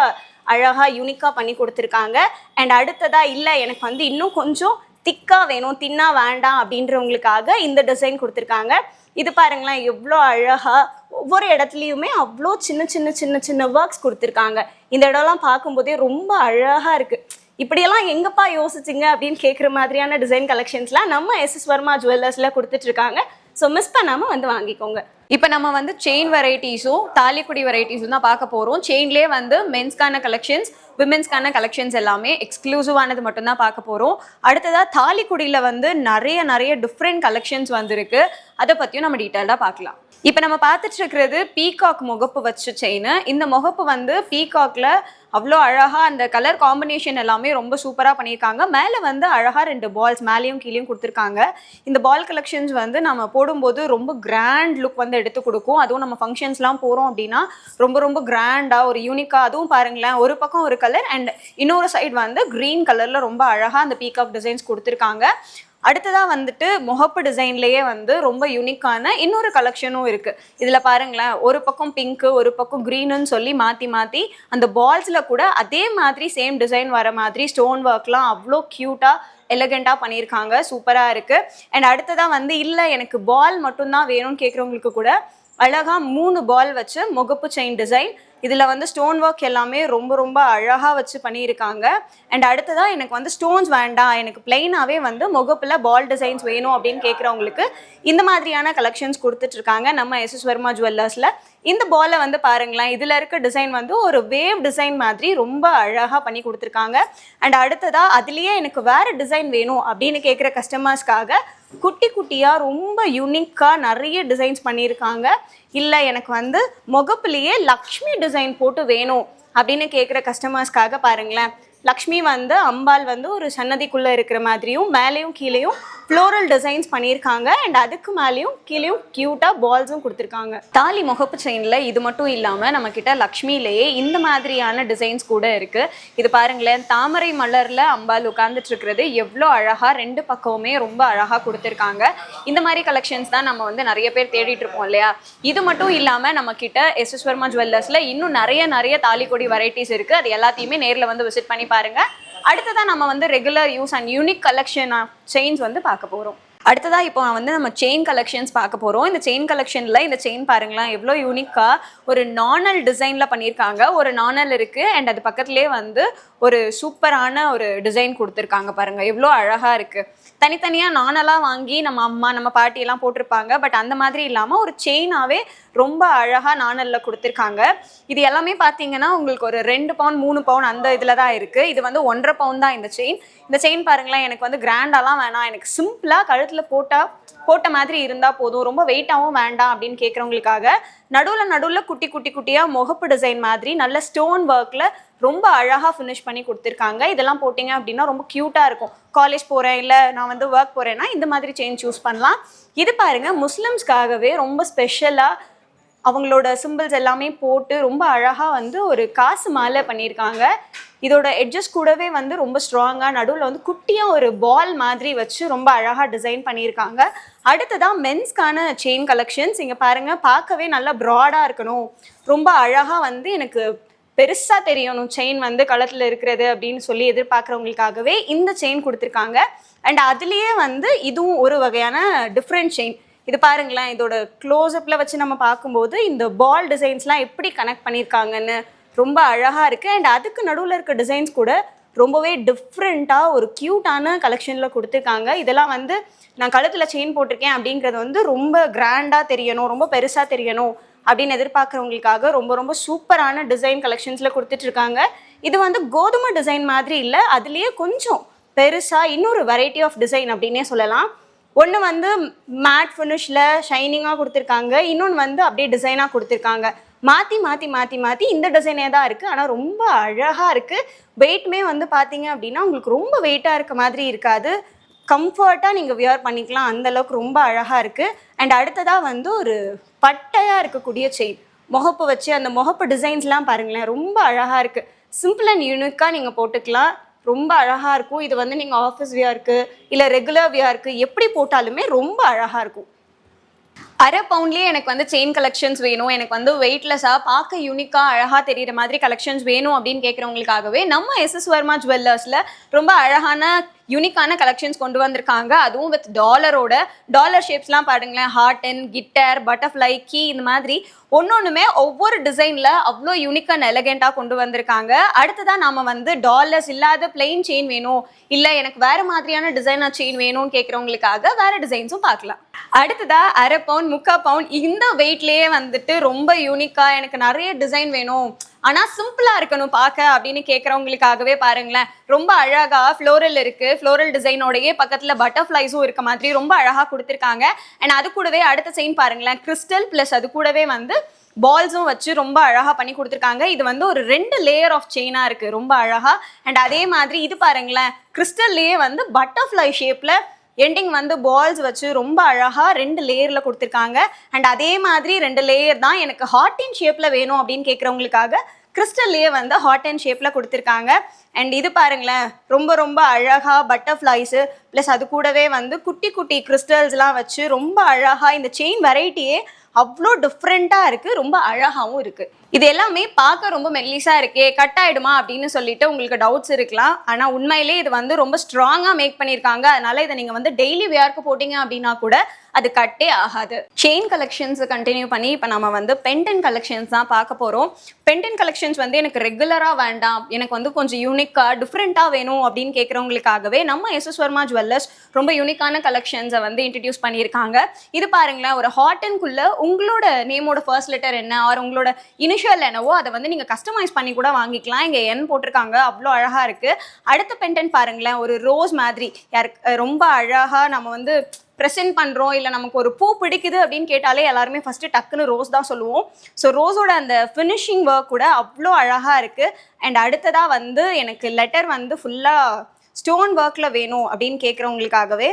அழகாக யூனிக்காக பண்ணி கொடுத்துருக்காங்க. அண்ட் அடுத்ததாக இல்லை எனக்கு வந்து இன்னும் கொஞ்சம் திக்காக வேணும், தின்னா வேண்டாம் அப்படின்றவங்களுக்காக இந்த டிசைன் கொடுத்துருக்காங்க. இது பாருங்களேன் எவ்வளோ அழகாக, ஒவ்வொரு இடத்துலையுமே அவ்வளோ சின்ன சின்ன சின்ன சின்ன ஒர்க்ஸ் கொடுத்துருக்காங்க. இந்த இடம்லாம் பார்க்கும்போதே ரொம்ப அழகாக இருக்குது. இப்படியெல்லாம் எங்கப்பா யோசிச்சிங்க அப்படின்னு கேட்குற மாதிரியான டிசைன் கலெக்ஷன்ஸ்லாம் நம்ம எஸ்எஸ் வர்மா ஜுவல்லர்ஸில் கொடுத்துட்ருக்காங்க. ஸோ மிஸ் பண்ணாமல் வந்து வாங்கிக்கோங்க. இப்போ நம்ம வந்து செயின் வெரைட்டிஸும் தாலிக்குடி வெரைட்டிஸும் தான் பார்க்க போகிறோம். செயின்லேயே வந்து மென்ஸ்க்கான கலெக்ஷன்ஸ், விமென்ஸ்க்கான கலெக்ஷன்ஸ் எல்லாமே எக்ஸ்க்ளூசிவானது மட்டும்தான் பார்க்க போகிறோம். அடுத்ததாக தாலிக்குடியில் வந்து நிறைய டிஃப்ரெண்ட் கலெக்ஷன்ஸ் வந்துருக்கு. அதை பற்றியும் நம்ம டீட்டெயில்டாக பார்க்கலாம். இப்போ நம்ம பார்த்துட்டு இருக்கிறது பீகாக் முகப்பு வச்ச செயின். இந்த முகப்பு வந்து பீகாக்ல அவ்வளோ அழகாக அந்த கலர் காம்பினேஷன் எல்லாமே ரொம்ப சூப்பராக பண்ணியிருக்காங்க. மேலே வந்து அழகாக 2 பால்ஸ் மேலேயும் கீழேயும் கொடுத்துருக்காங்க. இந்த பால் கலெக்ஷன்ஸ் வந்து நம்ம போடும்போது ரொம்ப கிராண்ட் லுக் வந்து எடுத்து கொடுக்கும். அதுவும் நம்ம ஃபங்க்ஷன்ஸ்லாம் போகிறோம் அப்படின்னா ரொம்ப ரொம்ப கிராண்டாக ஒரு யூனிக்காக. அதுவும் பாருங்களேன், ஒரு பக்கம் ஒரு கலர் அண்ட் இன்னொரு சைடு வந்து க்ரீன் கலரில் ரொம்ப அழகாக அந்த பீகாக் டிசைன்ஸ் கொடுத்துருக்காங்க. அடுத்ததாக வந்துட்டு முகப்பு டிசைன்லேயே வந்து ரொம்ப யூனிக்கான இன்னொரு கலெக்ஷனும் இருக்குது. இதில் பாருங்களேன், ஒரு பக்கம் பிங்க்கு ஒரு பக்கம் க்ரீனுன்னு சொல்லி மாற்றி அந்த பால்ஸில் கூட அதே மாதிரி சேம் டிசைன் வர மாதிரி ஸ்டோன் ஒர்க்லாம் அவ்வளோ க்யூட்டாக எலகெண்ட்டாக பண்ணியிருக்காங்க. சூப்பராக இருக்குது. அண்ட் அடுத்ததாக வந்து இல்லை எனக்கு பால் மட்டும்தான் வேணும்னு கேட்குறவங்களுக்கு கூட அழகாக 3 பால் வச்சு முகப்பு செயின் டிசைன். இதில் வந்து ஸ்டோன் ஒர்க் எல்லாமே ரொம்ப ரொம்ப அழகாக வச்சு பண்ணியிருக்காங்க. அண்ட் அடுத்ததாக எனக்கு வந்து ஸ்டோன்ஸ் வேண்டாம், எனக்கு பிளெயினாகவே வந்து முகப்பில் பால் டிசைன்ஸ் வேணும் அப்படின்னு கேட்குறவங்களுக்கு இந்த மாதிரியான கலெக்ஷன்ஸ் கொடுத்துட்ருக்காங்க நம்ம எஸ்எஸ் வர்மா ஜுவல்லர்ஸில். இந்த பாலை வந்து பாருங்களேன், இதில் இருக்க டிசைன் வந்து ஒரு வேவ் டிசைன் மாதிரி ரொம்ப அழகாக பண்ணி கொடுத்துருக்காங்க. அண்ட் அடுத்ததாக அதுலேயே எனக்கு வேறு டிசைன் வேணும் அப்படின்னு கேட்குற கஸ்டமர்ஸ்க்காக குட்டி குட்டியாக ரொம்ப யூனிக்காக நிறைய டிசைன்ஸ் பண்ணியிருக்காங்க. இல்லை எனக்கு வந்து முகப்புலேயே லக்ஷ்மி டிசைன் போட்டு வேணும் அப்படின்னு கேட்குற கஸ்டமர்ஸ்க்காக பாருங்களேன், லக்ஷ்மி வந்து அம்பாள் வந்து ஒரு சன்னதிக்குள்ளே இருக்கிற மாதிரியும் மேலேயும் கீழேயும் ஃப்ளோரல் டிசைன்ஸ் பண்ணியிருக்காங்க. அண்ட் அதுக்கு மேலேயும் கீழேயும் க்யூட்டாக பால்ஸும் கொடுத்துருக்காங்க. தாலி முகப்பு செயினில் இது மட்டும் இல்லாமல் நம்மக்கிட்ட லக்ஷ்மியிலேயே இந்த மாதிரியான டிசைன்ஸ் கூட இருக்குது. இது பாருங்களேன், தாமரை மலரில் அம்பாள் உட்கார்ந்துட்டு இருக்கிறது எவ்வளோ அழகாக 2 பக்கமுமே ரொம்ப அழகாக கொடுத்துருக்காங்க. இந்த மாதிரி கலெக்ஷன்ஸ் தான் நம்ம வந்து நிறைய பேர் தேடிட்டு இருப்போம் இல்லையா. இது மட்டும் இல்லாமல் நம்மக்கிட்ட எஸ்எஸ் வர்மா ஜுவல்லர்ஸில் இன்னும் நிறைய தாலிக்கொடி வெரைட்டிஸ் இருக்குது. அது எல்லாத்தையுமே நேரில் வந்து விசிட் பண்ணி பாருங்க. அடுத்ததான் நம்ம வந்து regular use and unique collection of chains வந்து பார்க்க போகிறோம். அடுத்ததாக இப்போ வந்து நம்ம செயின் கலெக்ஷன்ஸ் பார்க்க போகிறோம். இந்த செயின் கலெக்ஷனில் இந்த செயின் பாருங்களேன் எவ்வளோ யூனிக்காக ஒரு நானல் டிசைனில் பண்ணியிருக்காங்க. ஒரு நானல் இருக்குது அண்ட் அது பக்கத்துலேயே வந்து ஒரு சூப்பரான ஒரு டிசைன் கொடுத்துருக்காங்க. பாருங்கள் எவ்வளோ அழகாக இருக்குது. தனித்தனியாக நானலாக வாங்கி நம்ம அம்மா நம்ம பாட்டியெல்லாம் போட்டிருப்பாங்க. பட் அந்த மாதிரி இல்லாமல் ஒரு செயினாகவே ரொம்ப அழகாக நானலில் கொடுத்துருக்காங்க. இது எல்லாமே பார்த்தீங்கன்னா உங்களுக்கு ஒரு 2 பவுண்ட் 3 பவுண்ட் அந்த இதில் தான் இருக்குது. இது வந்து 1.5 பவுண்ட் தான் இந்த செயின். இந்த செயின் பாருங்களேன், எனக்கு வந்து கிராண்டாலாம் வேணாம், எனக்கு சிம்பிளாக கழுத்தில் போட்ட மாதிரி இருந்தால் போதும், ரொம்ப வெயிட்டாகவும் வேண்டாம் அப்படின்னு கேட்குறவங்களுக்காக நடுவில் குட்டியாக முகப்பு டிசைன் மாதிரி நல்ல ஸ்டோன் ஒர்க்கில் ரொம்ப அழகாக ஃபினிஷ் பண்ணி கொடுத்துருக்காங்க. இதெல்லாம் போட்டிங்க அப்படின்னா ரொம்ப க்யூட்டாக இருக்கும். காலேஜ் போகிறேன், இல்லை நான் வந்து ஒர்க் போகிறேன்னா இந்த மாதிரி செயின் சூஸ் பண்ணலாம். இது பாருங்கள், முஸ்லிம்ஸ்க்காகவே ரொம்ப ஸ்பெஷலாக அவங்களோட சிம்பிள்ஸ் எல்லாமே போட்டு ரொம்ப அழகாக வந்து ஒரு காசு மாலை பண்ணியிருக்காங்க. இதோட எட்ஜஸ் கூடவே வந்து ரொம்ப ஸ்ட்ராங்காக நடுவில் வந்து குட்டியாக ஒரு பால் மாதிரி வச்சு ரொம்ப அழகாக டிசைன் பண்ணியிருக்காங்க. அடுத்ததான் மென்ஸ்க்கான செயின் கலெக்ஷன்ஸ். இங்கே பாருங்கள், பார்க்கவே நல்லா ப்ராடாக இருக்கணும், ரொம்ப அழகாக வந்து எனக்கு பெருசாக தெரியணும் செயின் வந்து கழுத்தில் இருக்கிறது அப்படின்னு சொல்லி எதிர்பார்க்குறவங்களுக்காகவே இந்த செயின் கொடுத்துருக்காங்க. அண்ட் அதுலேயே வந்து இதுவும் ஒரு வகையான டிஃப்ரெண்ட் செயின். இது பாருங்களேன், இதோட க்ளோஸ்அப்பில் வச்சு நம்ம பார்க்கும்போது இந்த பால் டிசைன்ஸ்லாம் எப்படி கனெக்ட் பண்ணியிருக்காங்கன்னு ரொம்ப அழகாக இருக்குது. அண்ட் அதுக்கு நடுவில் இருக்க டிசைன்ஸ் கூட ரொம்பவே டிஃப்ரெண்ட்டாக ஒரு க்யூட்டான கலெக்ஷனில் கொடுத்துருக்காங்க. இதெல்லாம் வந்து நான் கழுத்தில் செயின் போட்டிருக்கேன் அப்படிங்கிறது வந்து ரொம்ப கிராண்டாக தெரியணும், ரொம்ப பெருசாக தெரியணும் அப்படின்னு எதிர்பார்க்குறவங்களுக்காக ரொம்ப ரொம்ப சூப்பரான டிசைன் கலெக்ஷன்ஸில் கொடுத்துட்ருக்காங்க. இது வந்து கோதுமை டிசைன் மாதிரி இல்லை, அதுலேயே கொஞ்சம் பெருசாக இன்னொரு வெரைட்டி ஆஃப் டிசைன் அப்படின்னே சொல்லலாம். ஒன்று வந்து மேட் ஃபினிஷில் ஷைனிங்காக கொடுத்துருக்காங்க, இன்னொன்று வந்து அப்படியே டிசைனாக கொடுத்துருக்காங்க. மாற்றி மாற்றி மாற்றி மாற்றி இந்த டிசைனே தான் இருக்குது, ஆனால் ரொம்ப அழகாக இருக்குது. வெயிட்டுமே வந்து பார்த்தீங்க அப்படின்னா உங்களுக்கு ரொம்ப வெயிட்டாக இருக்க மாதிரி இருக்காது, கம்ஃபர்ட்டாக நீங்கள் வியர் பண்ணிக்கலாம், அந்தளவுக்கு ரொம்ப அழகாக இருக்குது. அண்ட் அடுத்ததாக வந்து ஒரு பட்டையாக இருக்கக்கூடிய செயின், முகப்பு வச்சு அந்த முகப்பு டிசைன்ஸ்லாம் பாருங்களேன், ரொம்ப அழகாக இருக்குது. சிம்பிள் அண்ட் யூனிக்காக நீங்கள் போட்டுக்கலாம், ரொம்ப அழகாக இருக்கும். இது வந்து நீங்கள் ஆஃபீஸ் வியருக்கு இல்லை ரெகுலர் வியருக்கு எப்படி போட்டாலுமே ரொம்ப அழகாக இருக்கும். அரை பவுண்ட்லேயே எனக்கு வந்து செயின் கலெக்ஷன்ஸ் வேணும், எனக்கு வந்து வெயிட்லெஸ்ஸாக பார்க்க யூனிக்காக அழகாக தெரிகிற மாதிரி கலெக்ஷன்ஸ் வேணும் அப்படின்னு கேட்குறவங்களுக்காகவே நம்ம எஸ்எஸ் வர்மா ஜுவல்லர்ஸில் ரொம்ப அழகான யூனிக்கான கலெக்ஷன்ஸ் கொண்டு வந்திருக்காங்க. அதுவும் வித் டாலர் ஷேப்ஸ்லாம் பாருங்களேன், ஹார்ட் அண்ட் கிட்டர், பட்டர்ஃப்ளை, கீ, இந்த மாதிரி ஒன்னொன்றுமே ஒவ்வொரு டிசைனில் அவ்வளோ யூனிக் அண்ட் எலகெண்ட்டாக கொண்டு வந்திருக்காங்க. அடுத்ததான் நாம் வந்து டாலர்ஸ் இல்லாத பிளெயின் செயின் வேணும், இல்லை எனக்கு வேறு மாதிரியான டிசைனாக செயின் வேணும்னு கேட்குறவங்களுக்காக வேறு டிசைன்ஸும் பார்க்கலாம். அடுத்ததாக அரை பவுண்ட், 3/4 பவுண்ட் இந்த வெயிட்லேயே வந்துட்டு ரொம்ப யூனிக்காக எனக்கு நிறைய டிசைன் வேணும் ஆனால் சிம்பிளாக இருக்கணும் பார்க்க அப்படின்னு கேட்குறவங்களுக்காகவே பாருங்களேன், ரொம்ப அழகாக ஃப்ளோரல் இருக்குது, ஃப்ளோரல் டிசைனோடையே பக்கத்தில் பட்டர்ஃப்ளைஸும் இருக்க மாதிரி ரொம்ப அழகாக கொடுத்துருக்காங்க. அண்ட் அது கூடவே அடுத்த செயின் பாருங்களேன், கிறிஸ்டல் ப்ளஸ் அது கூடவே வந்து பால்ஸும் வச்சு ரொம்ப அழகாக பண்ணி கொடுத்துருக்காங்க. இது வந்து ஒரு 2 லேயர் ஆஃப் செயினாக இருக்குது, ரொம்ப அழகாக. அண்ட் அதே மாதிரி இது பாருங்களேன், கிறிஸ்டல்லையே வந்து பட்டர்ஃப்ளை ஷேப்பில் எண்டிங் வந்து பால்ஸ் வச்சு ரொம்ப அழகாக 2 லேயரில் கொடுத்துருக்காங்க. அண்ட் அதே மாதிரி 2 லேயர் தான் எனக்கு ஹார்ட் அண்ட் ஷேப்பில் வேணும் அப்படின்னு கேட்குறவங்களுக்காக கிறிஸ்டல்லையே வந்து ஹார்ட் அண்ட் ஷேப்பில் கொடுத்துருக்காங்க. அண்ட் இது பாருங்களேன், ரொம்ப ரொம்ப அழகாக பட்டர்ஃப்ளைஸு ப்ளஸ் அது கூடவே வந்து குட்டி குட்டி கிறிஸ்டல்ஸ்லாம் வச்சு ரொம்ப அழகாக இந்த செயின் வெரைட்டியே அவ்வளோ டிஃப்ரெண்ட்டாக இருக்குது, ரொம்ப அழகாகவும் இருக்குது. இது எல்லாமே பார்க்க ரொம்ப மெல்லிஸாக இருக்கே, கட் ஆகிடுமா அப்படின்னு சொல்லிட்டு உங்களுக்கு டவுட்ஸ் இருக்கலாம். ஆனால் உண்மையிலே இது வந்து ரொம்ப ஸ்ட்ராங்காக மேக் பண்ணியிருக்காங்க. அதனால இதை நீங்கள் வந்து டெய்லி வியர்க்கு போட்டிங்க அப்படின்னா கூட அது கட்டே ஆகாது. செயின் கலெக்ஷன்ஸ் கண்டினியூ பண்ணி இப்போ நம்ம வந்து பென்டன் கலெக்ஷன்ஸ் தான் பார்க்க போகிறோம். பென்டன் கலெக்ஷன்ஸ் வந்து எனக்கு ரெகுலராக வேண்டாம், எனக்கு வந்து கொஞ்சம் யூனிக்காக டிஃப்ரெண்ட்டாக வேணும் அப்படின்னு கேட்குறவங்களுக்காகவே நம்ம எஸ்எஸ் வர்மா ஜுவல்லர்ஸ் ரொம்ப யூனிக்கான கலெக்ஷன்ஸை வந்து இன்ட்ரடியூஸ் பண்ணியிருக்காங்க. இது பாருங்களேன், ஒரு ஹார்டன்குள்ளே உங்களோட நேமோட ஃபர்ஸ்ட் லெட்டர் என்ன ஆர் உங்களோட இனிஷியல் என்னவோ அதை வந்து நீங்கள் கஸ்டமைஸ் பண்ணி கூட வாங்கிக்கலாம். இங்கே என் போட்டிருக்காங்க, அவ்வளோ அழகாக இருக்குது. அடுத்த பென்டன் பாருங்களேன், ஒரு ரோஸ் மாதிரி ரொம்ப அழகாக நம்ம வந்து ப்ரெசென்ட் பண்ணுறோம், இல்லை நமக்கு ஒரு பூ பிடிக்குது அப்படின்னு கேட்டாலே எல்லாருமே ஃபஸ்ட்டு டக்குன்னு ரோஸ் தான் சொல்லுவோம். ஸோ ரோஸோட அந்த ஃபினிஷிங் ஒர்க் கூட அவ்வளோ அழகாக இருக்குது. அண்ட் அடுத்ததாக வந்து எனக்கு லெட்டர் வந்து ஃபுல்லாக ஸ்டோன் ஒர்க்கில் வேணும் அப்படின்னு கேட்குறவங்களுக்காகவே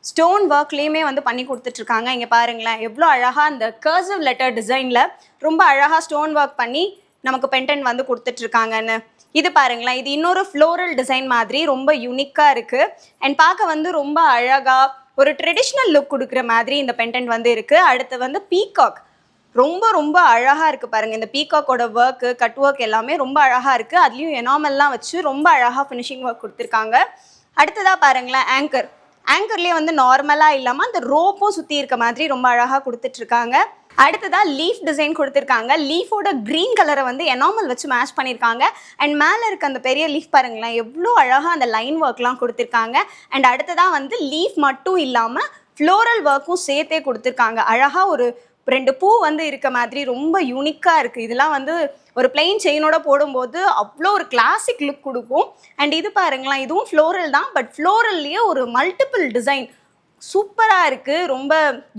ஸ்டோன் ஒர்க்லேயுமே வந்து பண்ணி கொடுத்துட்ருக்காங்க. இங்கே பாருங்களேன், எவ்வளோ அழகாக அந்த கர்சிவ் லெட்டர் டிசைனில் ரொம்ப அழகாக ஸ்டோன் ஒர்க் பண்ணி நமக்கு பென்டன் வந்து கொடுத்துட்ருக்காங்கன்னு. இது பாருங்களேன், இது இன்னொரு ஃப்ளோரல் டிசைன் மாதிரி ரொம்ப யூனிக்காக இருக்குது. அண்ட் பார்க்க வந்து ரொம்ப அழகாக ஒரு ட்ரெடிஷ்னல் லுக் கொடுக்குற மாதிரி இந்த பென்டென்ட் வந்து இருக்குது. அடுத்து வந்து பீகாக், ரொம்ப ரொம்ப அழகாக இருக்குது பாருங்கள். இந்த பீகாக்கோட ஒர்க்கு, கட் ஒர்க் எல்லாமே ரொம்ப அழகாக இருக்குது. அதுலேயும் எனாமெல்லாம் வச்சு ரொம்ப அழகாக ஃபினிஷிங் ஒர்க் கொடுத்துருக்காங்க. அடுத்ததாக பாருங்களேன், ஆங்கர்லேயே வந்து நார்மலாக இல்லாமல் அந்த ரோப்பும் சுற்றி இருக்க மாதிரி ரொம்ப அழகாக கொடுத்துட்ருக்காங்க. அடுத்ததாக லீஃப் டிசைன் கொடுத்துருக்காங்க. லீஃபோட க்ரீன் கலரை வந்து எனாமல் வச்சு மேட்ச் பண்ணியிருக்காங்க. அண்ட் மேலே இருக்க அந்த பெரிய லீஃப் பாருங்களேன், எவ்வளோ அழகாக அந்த லைன் ஒர்க்லாம் கொடுத்துருக்காங்க. அண்ட் அடுத்ததாக வந்து லீஃப் மட்டும் இல்லாமல் ஃப்ளோரல் ஒர்க்கும் சேர்த்தே கொடுத்துருக்காங்க. அழகாக ஒரு 2 பூ வந்து இருக்க மாதிரி ரொம்ப யூனிக்காக இருக்குது. இதெல்லாம் வந்து ஒரு பிளெயின் செயினோட போடும்போது அவ்வளோ ஒரு கிளாசிக் லுக் கொடுக்கும். அண்ட் இது பாருங்களேன், இதுவும் ஃப்ளோரல் தான், பட் ஃப்ளோரல்லையே ஒரு மல்டிபிள் டிசைன் சூப்பராக இருக்குது, ரொம்ப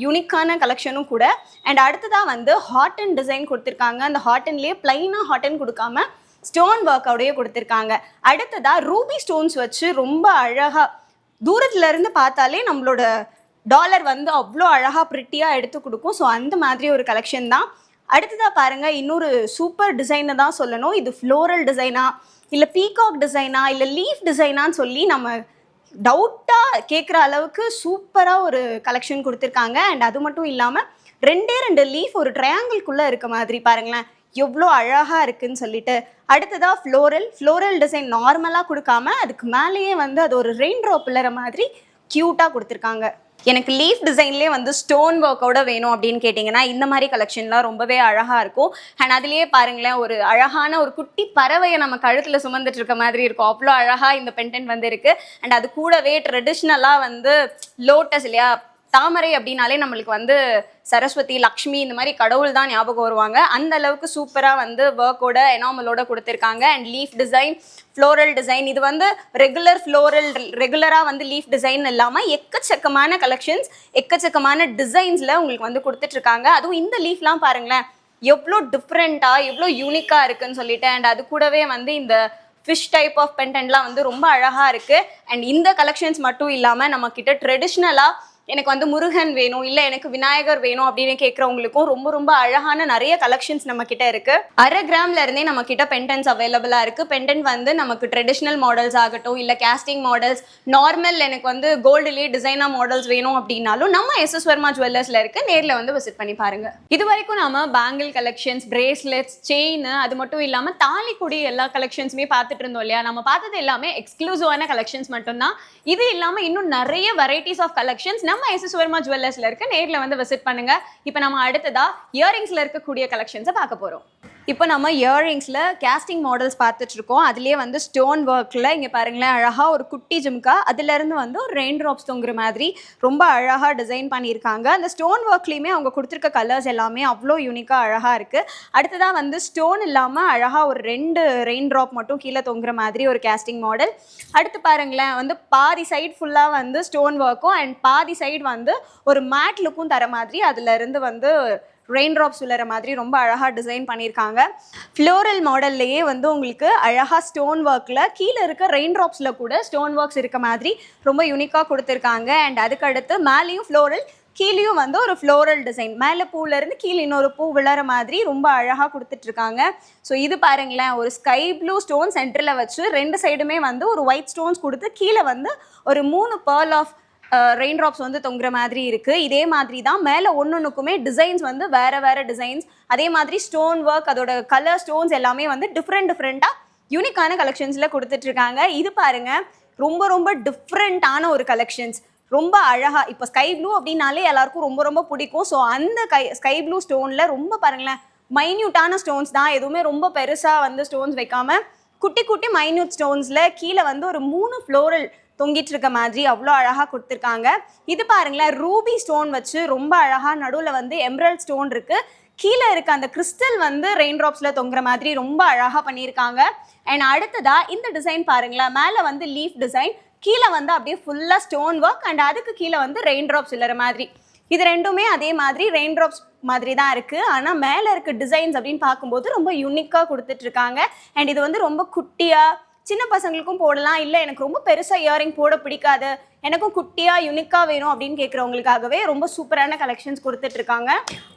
யூனிக்கான கலெக்ஷனும் கூட. அண்ட் அடுத்ததாக வந்து ஹார்ட் அண்ட் டிசைன் கொடுத்துருக்காங்க. அந்த ஹார்ட் அண்ட்லேயே பிளைனாக ஹார்ட் அண்ட் கொடுக்காம ஸ்டோன் ஒர்க்கோடய கொடுத்துருக்காங்க. அடுத்ததா ரூபி ஸ்டோன்ஸ் வச்சு ரொம்ப அழகா தூரத்துல இருந்து பார்த்தாலே நம்மளோட டாலர் வந்து அவ்வளோ அழகா ப்ரிட்டியா எடுத்து கொடுக்கும். ஸோ அந்த மாதிரி ஒரு கலெக்ஷன் தான். அடுத்ததா பாருங்க, இன்னொரு சூப்பர் டிசைனை தான் சொல்லணும். இது ஃப்ளோரல் டிசைனா இல்லை பீகாக் டிசைனா இல்லை லீஃப் டிசைனான்னு சொல்லி நம்ம டவுட்டாக கேட்குற அளவுக்கு சூப்பராக ஒரு கலெக்ஷன் கொடுத்துருக்காங்க. அண்ட் அது மட்டும் இல்லாமல் ரெண்டு லீஃப் ஒரு ட்ரையாங்கிள்குள்ளே இருக்க மாதிரி பாருங்களேன், எவ்வளோ அழகாக இருக்குன்னு சொல்லிட்டு. அடுத்ததாக ஃப்ளோரல் டிசைன் நார்மலாக கொடுக்காம அதுக்கு மேலேயே வந்து அது ஒரு ரெயின் ட்ராப் விழுற மாதிரி க்யூட்டாக கொடுத்துருக்காங்க. எனக்கு லீஃப் டிசைன்லேயே வந்து ஸ்டோன் ஒர்க்கோட வேணும் அப்படின்னு கேட்டிங்கன்னா இந்த மாதிரி கலெக்ஷன்லாம் ரொம்பவே அழகாக இருக்கும். அண்ட் அதுலேயே பாருங்களேன், ஒரு அழகான ஒரு குட்டி பறவையை நம்ம கழுத்தில் சுமந்துட்டு இருக்க மாதிரி இருக்கும். அவ்வளோ அழகாக இந்த பென்டென்ட் வந்து இருக்குது. அண்ட் அது கூடவே ட்ரெடிஷ்னலாக வந்து லோட்டஸ் இல்லையா, தாமரை அப்படின்னாலே நம்மளுக்கு வந்து சரஸ்வதி, லக்ஷ்மி இந்த மாதிரி கடவுள் தான் ஞாபகம் வருவாங்க. அந்த அளவுக்கு சூப்பராக வந்து ஒர்க்கோட எனாமலோட கொடுத்துருக்காங்க. And leaf design, floral design, இது வந்து ரெகுலராக வந்து லீஃப் டிசைன் இல்லாமல் எக்கச்சக்கமான கலெக்ஷன்ஸ், எக்கச்சக்கமான டிசைன்ஸில் உங்களுக்கு வந்து கொடுத்துட்ருக்காங்க. அதுவும் இந்த லீஃப்லாம் பாருங்களேன் எவ்வளோ டிஃப்ரெண்ட்டாக எவ்வளோ யூனிக்காக இருக்குன்னு சொல்லிட்டு. அண்ட் அது கூடவே வந்து இந்த ஃபிஷ் டைப் ஆஃப் பென்டென்ட்லாம் வந்து ரொம்ப அழகாக இருக்குது. அண்ட் இந்த கலெக்ஷன்ஸ் மட்டும் இல்லாமல் நம்மக்கிட்ட ட்ரெடிஷ்னலாக எனக்கு வந்து முருகன் வேணும், இல்லை எனக்கு விநாயகர் வேணும் அப்படின்னு கேட்குறவங்களுக்கும் ரொம்ப ரொம்ப அழகான நிறைய கலெக்ஷன்ஸ் நம்ம கிட்ட இருக்கு. 1/2 கிராம்ல இருந்தே நம்ம கிட்ட பென்டென்ட்ஸ் அவைலபிளா இருக்கு. பென்டென்ட் வந்து நமக்கு ட்ரெடிஷ்னல் மாடல்ஸ் ஆகட்டும், இல்லை கேஸ்டிங் மாடல்ஸ், நார்மல் எனக்கு வந்து கோல்டுலேயே டிசைனா மாடல்ஸ் வேணும் அப்படின்னாலும் நம்ம எஸ்எஸ் வர்மா ஜுவல்லர்ஸ்ல இருக்கு, நேரில் வந்து விசிட் பண்ணி பாருங்க. இது வரைக்கும் நம்ம பேங்கிள் கலெக்ஷன்ஸ், பிரேஸ்லெட்ஸ், செயின், அது மட்டும் இல்லாம தாலிக்குடி எல்லா கலெக்ஷன்ஸுமே பார்த்துட்டு இருந்தோம் இல்லையா. நம்ம பார்த்தது எல்லாமே எக்ஸ்க்ளூசிவான கலெக்ஷன்ஸ் மட்டும்தான். இது இல்லாம இன்னும் நிறைய வெரைட்டிஸ் ஆஃப் கலெக்ஷன்ஸ் நம்ம எஸ்எஸ் வர்மா ஜுவல்லர்ஸ்ல இருக்க, நேர்ல வந்து விசிட் பண்ணுங்க. இப்போ நம்ம அடுத்ததா இயரிங்ஸ்ல இருக்கக்கூடிய கலெக்ஷன்ஸை பார்க்க போறோம். இப்போ நம்ம இயரிங்ஸில் கேஸ்டிங் மாடல்ஸ் பார்த்துட்டு இருக்கோம். அதுலேயே வந்து ஸ்டோன் ஒர்க்கில் இங்கே பாருங்களேன் அழகாக ஒரு குட்டி ஜிம்கா, அதுலேருந்து வந்து ஒரு ரெயின் ட்ராப்ஸ் தொங்குற மாதிரி ரொம்ப அழகாக டிசைன் பண்ணியிருக்காங்க. அந்த ஸ்டோன் ஒர்க்லேயுமே அவங்க கொடுத்துருக்க கலர்ஸ் எல்லாமே அவ்வளோ யூனிக்காக அழகாக இருக்குது. அடுத்ததாக வந்து ஸ்டோன் இல்லாமல் அழகாக ஒரு 2 ரெயின் ட்ராப் மட்டும் கீழே தொங்குற மாதிரி ஒரு கேஸ்டிங் மாடல். அடுத்து பாருங்களேன், வந்து பாதி சைடு ஃபுல்லாக வந்து ஸ்டோன் ஒர்க்கும் அண்ட் பாதி சைடு வந்து ஒரு மேட் லுக்கும் தர மாதிரி அதுலேருந்து வந்து ரெயின் ட்ராப்ஸ் விழுற மாதிரி ரொம்ப அழகாக டிசைன் பண்ணியிருக்காங்க. ஃப்ளோரல் மாடல்லையே வந்து உங்களுக்கு அழகாக ஸ்டோன் ஒர்க்கில் கீழே இருக்க ரெயின் ட்ராப்ஸில் கூட ஸ்டோன் ஒர்க்ஸ் இருக்க மாதிரி ரொம்ப யூனிக்காக கொடுத்துருக்காங்க. அண்ட் அதுக்கடுத்து மேலேயும் ஃப்ளோரல், கீழேயும் வந்து ஒரு ஃப்ளோரல் டிசைன், மேலே பூவிலேருந்து கீழே இன்னொரு பூ விழற மாதிரி ரொம்ப அழகாக கொடுத்துட்ருக்காங்க. ஸோ இது பாருங்களேன், ஒரு ஸ்கை ப்ளூ ஸ்டோன் சென்டரில் வச்சு 2 சைடுமே வந்து ஒரு ஒயிட் ஸ்டோன்ஸ் கொடுத்து கீழே வந்து ஒரு 3 பேர்ல் ஆஃப் ரெயின் ட்ராப்ஸ் வந்து தொங்குற மாதிரி இருக்குது. இதே மாதிரி தான் மேலே ஒன்றுக்குமே டிசைன்ஸ் வந்து வேறு டிசைன்ஸ், அதே மாதிரி ஸ்டோன் ஒர்க், அதோட கலர் ஸ்டோன்ஸ் எல்லாமே வந்து டிஃப்ரெண்ட்டாக யூனிக்கான கலெக்ஷன்ஸில் கொடுத்துட்ருக்காங்க. இது பாருங்கள், ரொம்ப டிஃப்ரெண்ட்டான ஒரு கலெக்ஷன்ஸ், ரொம்ப அழகாக. இப்போ ஸ்கை ப்ளூ அப்படின்னாலே எல்லாருக்கும் ரொம்ப பிடிக்கும். ஸோ அந்த ஸ்கை ப்ளூ ஸ்டோனில் ரொம்ப பாருங்களேன் மைன்யூட்டான ஸ்டோன்ஸ் தான், எதுவுமே ரொம்ப பெருசாக வந்து ஸ்டோன்ஸ் வைக்காமல் குட்டி மைன்யூட் ஸ்டோன்ஸில் கீழே வந்து ஒரு 3 ஃப்ளோரல் தொங்கிட்டு இருக்க மாதிரி அவ்வளோ அழகாக கொடுத்துருக்காங்க. இது பாருங்களேன், ரூபி ஸ்டோன் வச்சு ரொம்ப அழகாக நடுவில் வந்து எம்ரல்ட் ஸ்டோன் இருக்குது. கீழே இருக்க அந்த கிறிஸ்டல் வந்து ரெயின் ட்ராப்ஸில் தொங்குற மாதிரி ரொம்ப அழகாக பண்ணியிருக்காங்க. அண்ட் அடுத்ததாக இந்த டிசைன் பாருங்களேன், மேலே வந்து லீஃப் டிசைன், கீழே வந்து அப்படியே ஃபுல்லாக ஸ்டோன் ஒர்க் அண்ட் அதுக்கு கீழே வந்து ரெயின் ட்ராப்ஸ் இல்லற மாதிரி. இது ரெண்டுமே அதே மாதிரி ரெயின் ட்ராப்ஸ் மாதிரி தான் இருக்குது. ஆனால் மேலே இருக்க டிசைன்ஸ் அப்படின்னு பார்க்கும்போது ரொம்ப யூனிக்காக கொடுத்துட்ருக்காங்க. அண்ட் இது வந்து ரொம்ப குட்டியாக சின்ன பசங்களுக்கும் போடலாம், இல்லை எனக்கு ரொம்ப பெருசாக இயரிங் போட பிடிக்காது, எனக்கும் குட்டியாக யூனிக்காக வேணும் அப்படின்னு கேட்குறவங்களுக்காகவே ரொம்ப சூப்பரான கலெக்ஷன்ஸ் கொடுத்துட்ருக்காங்க.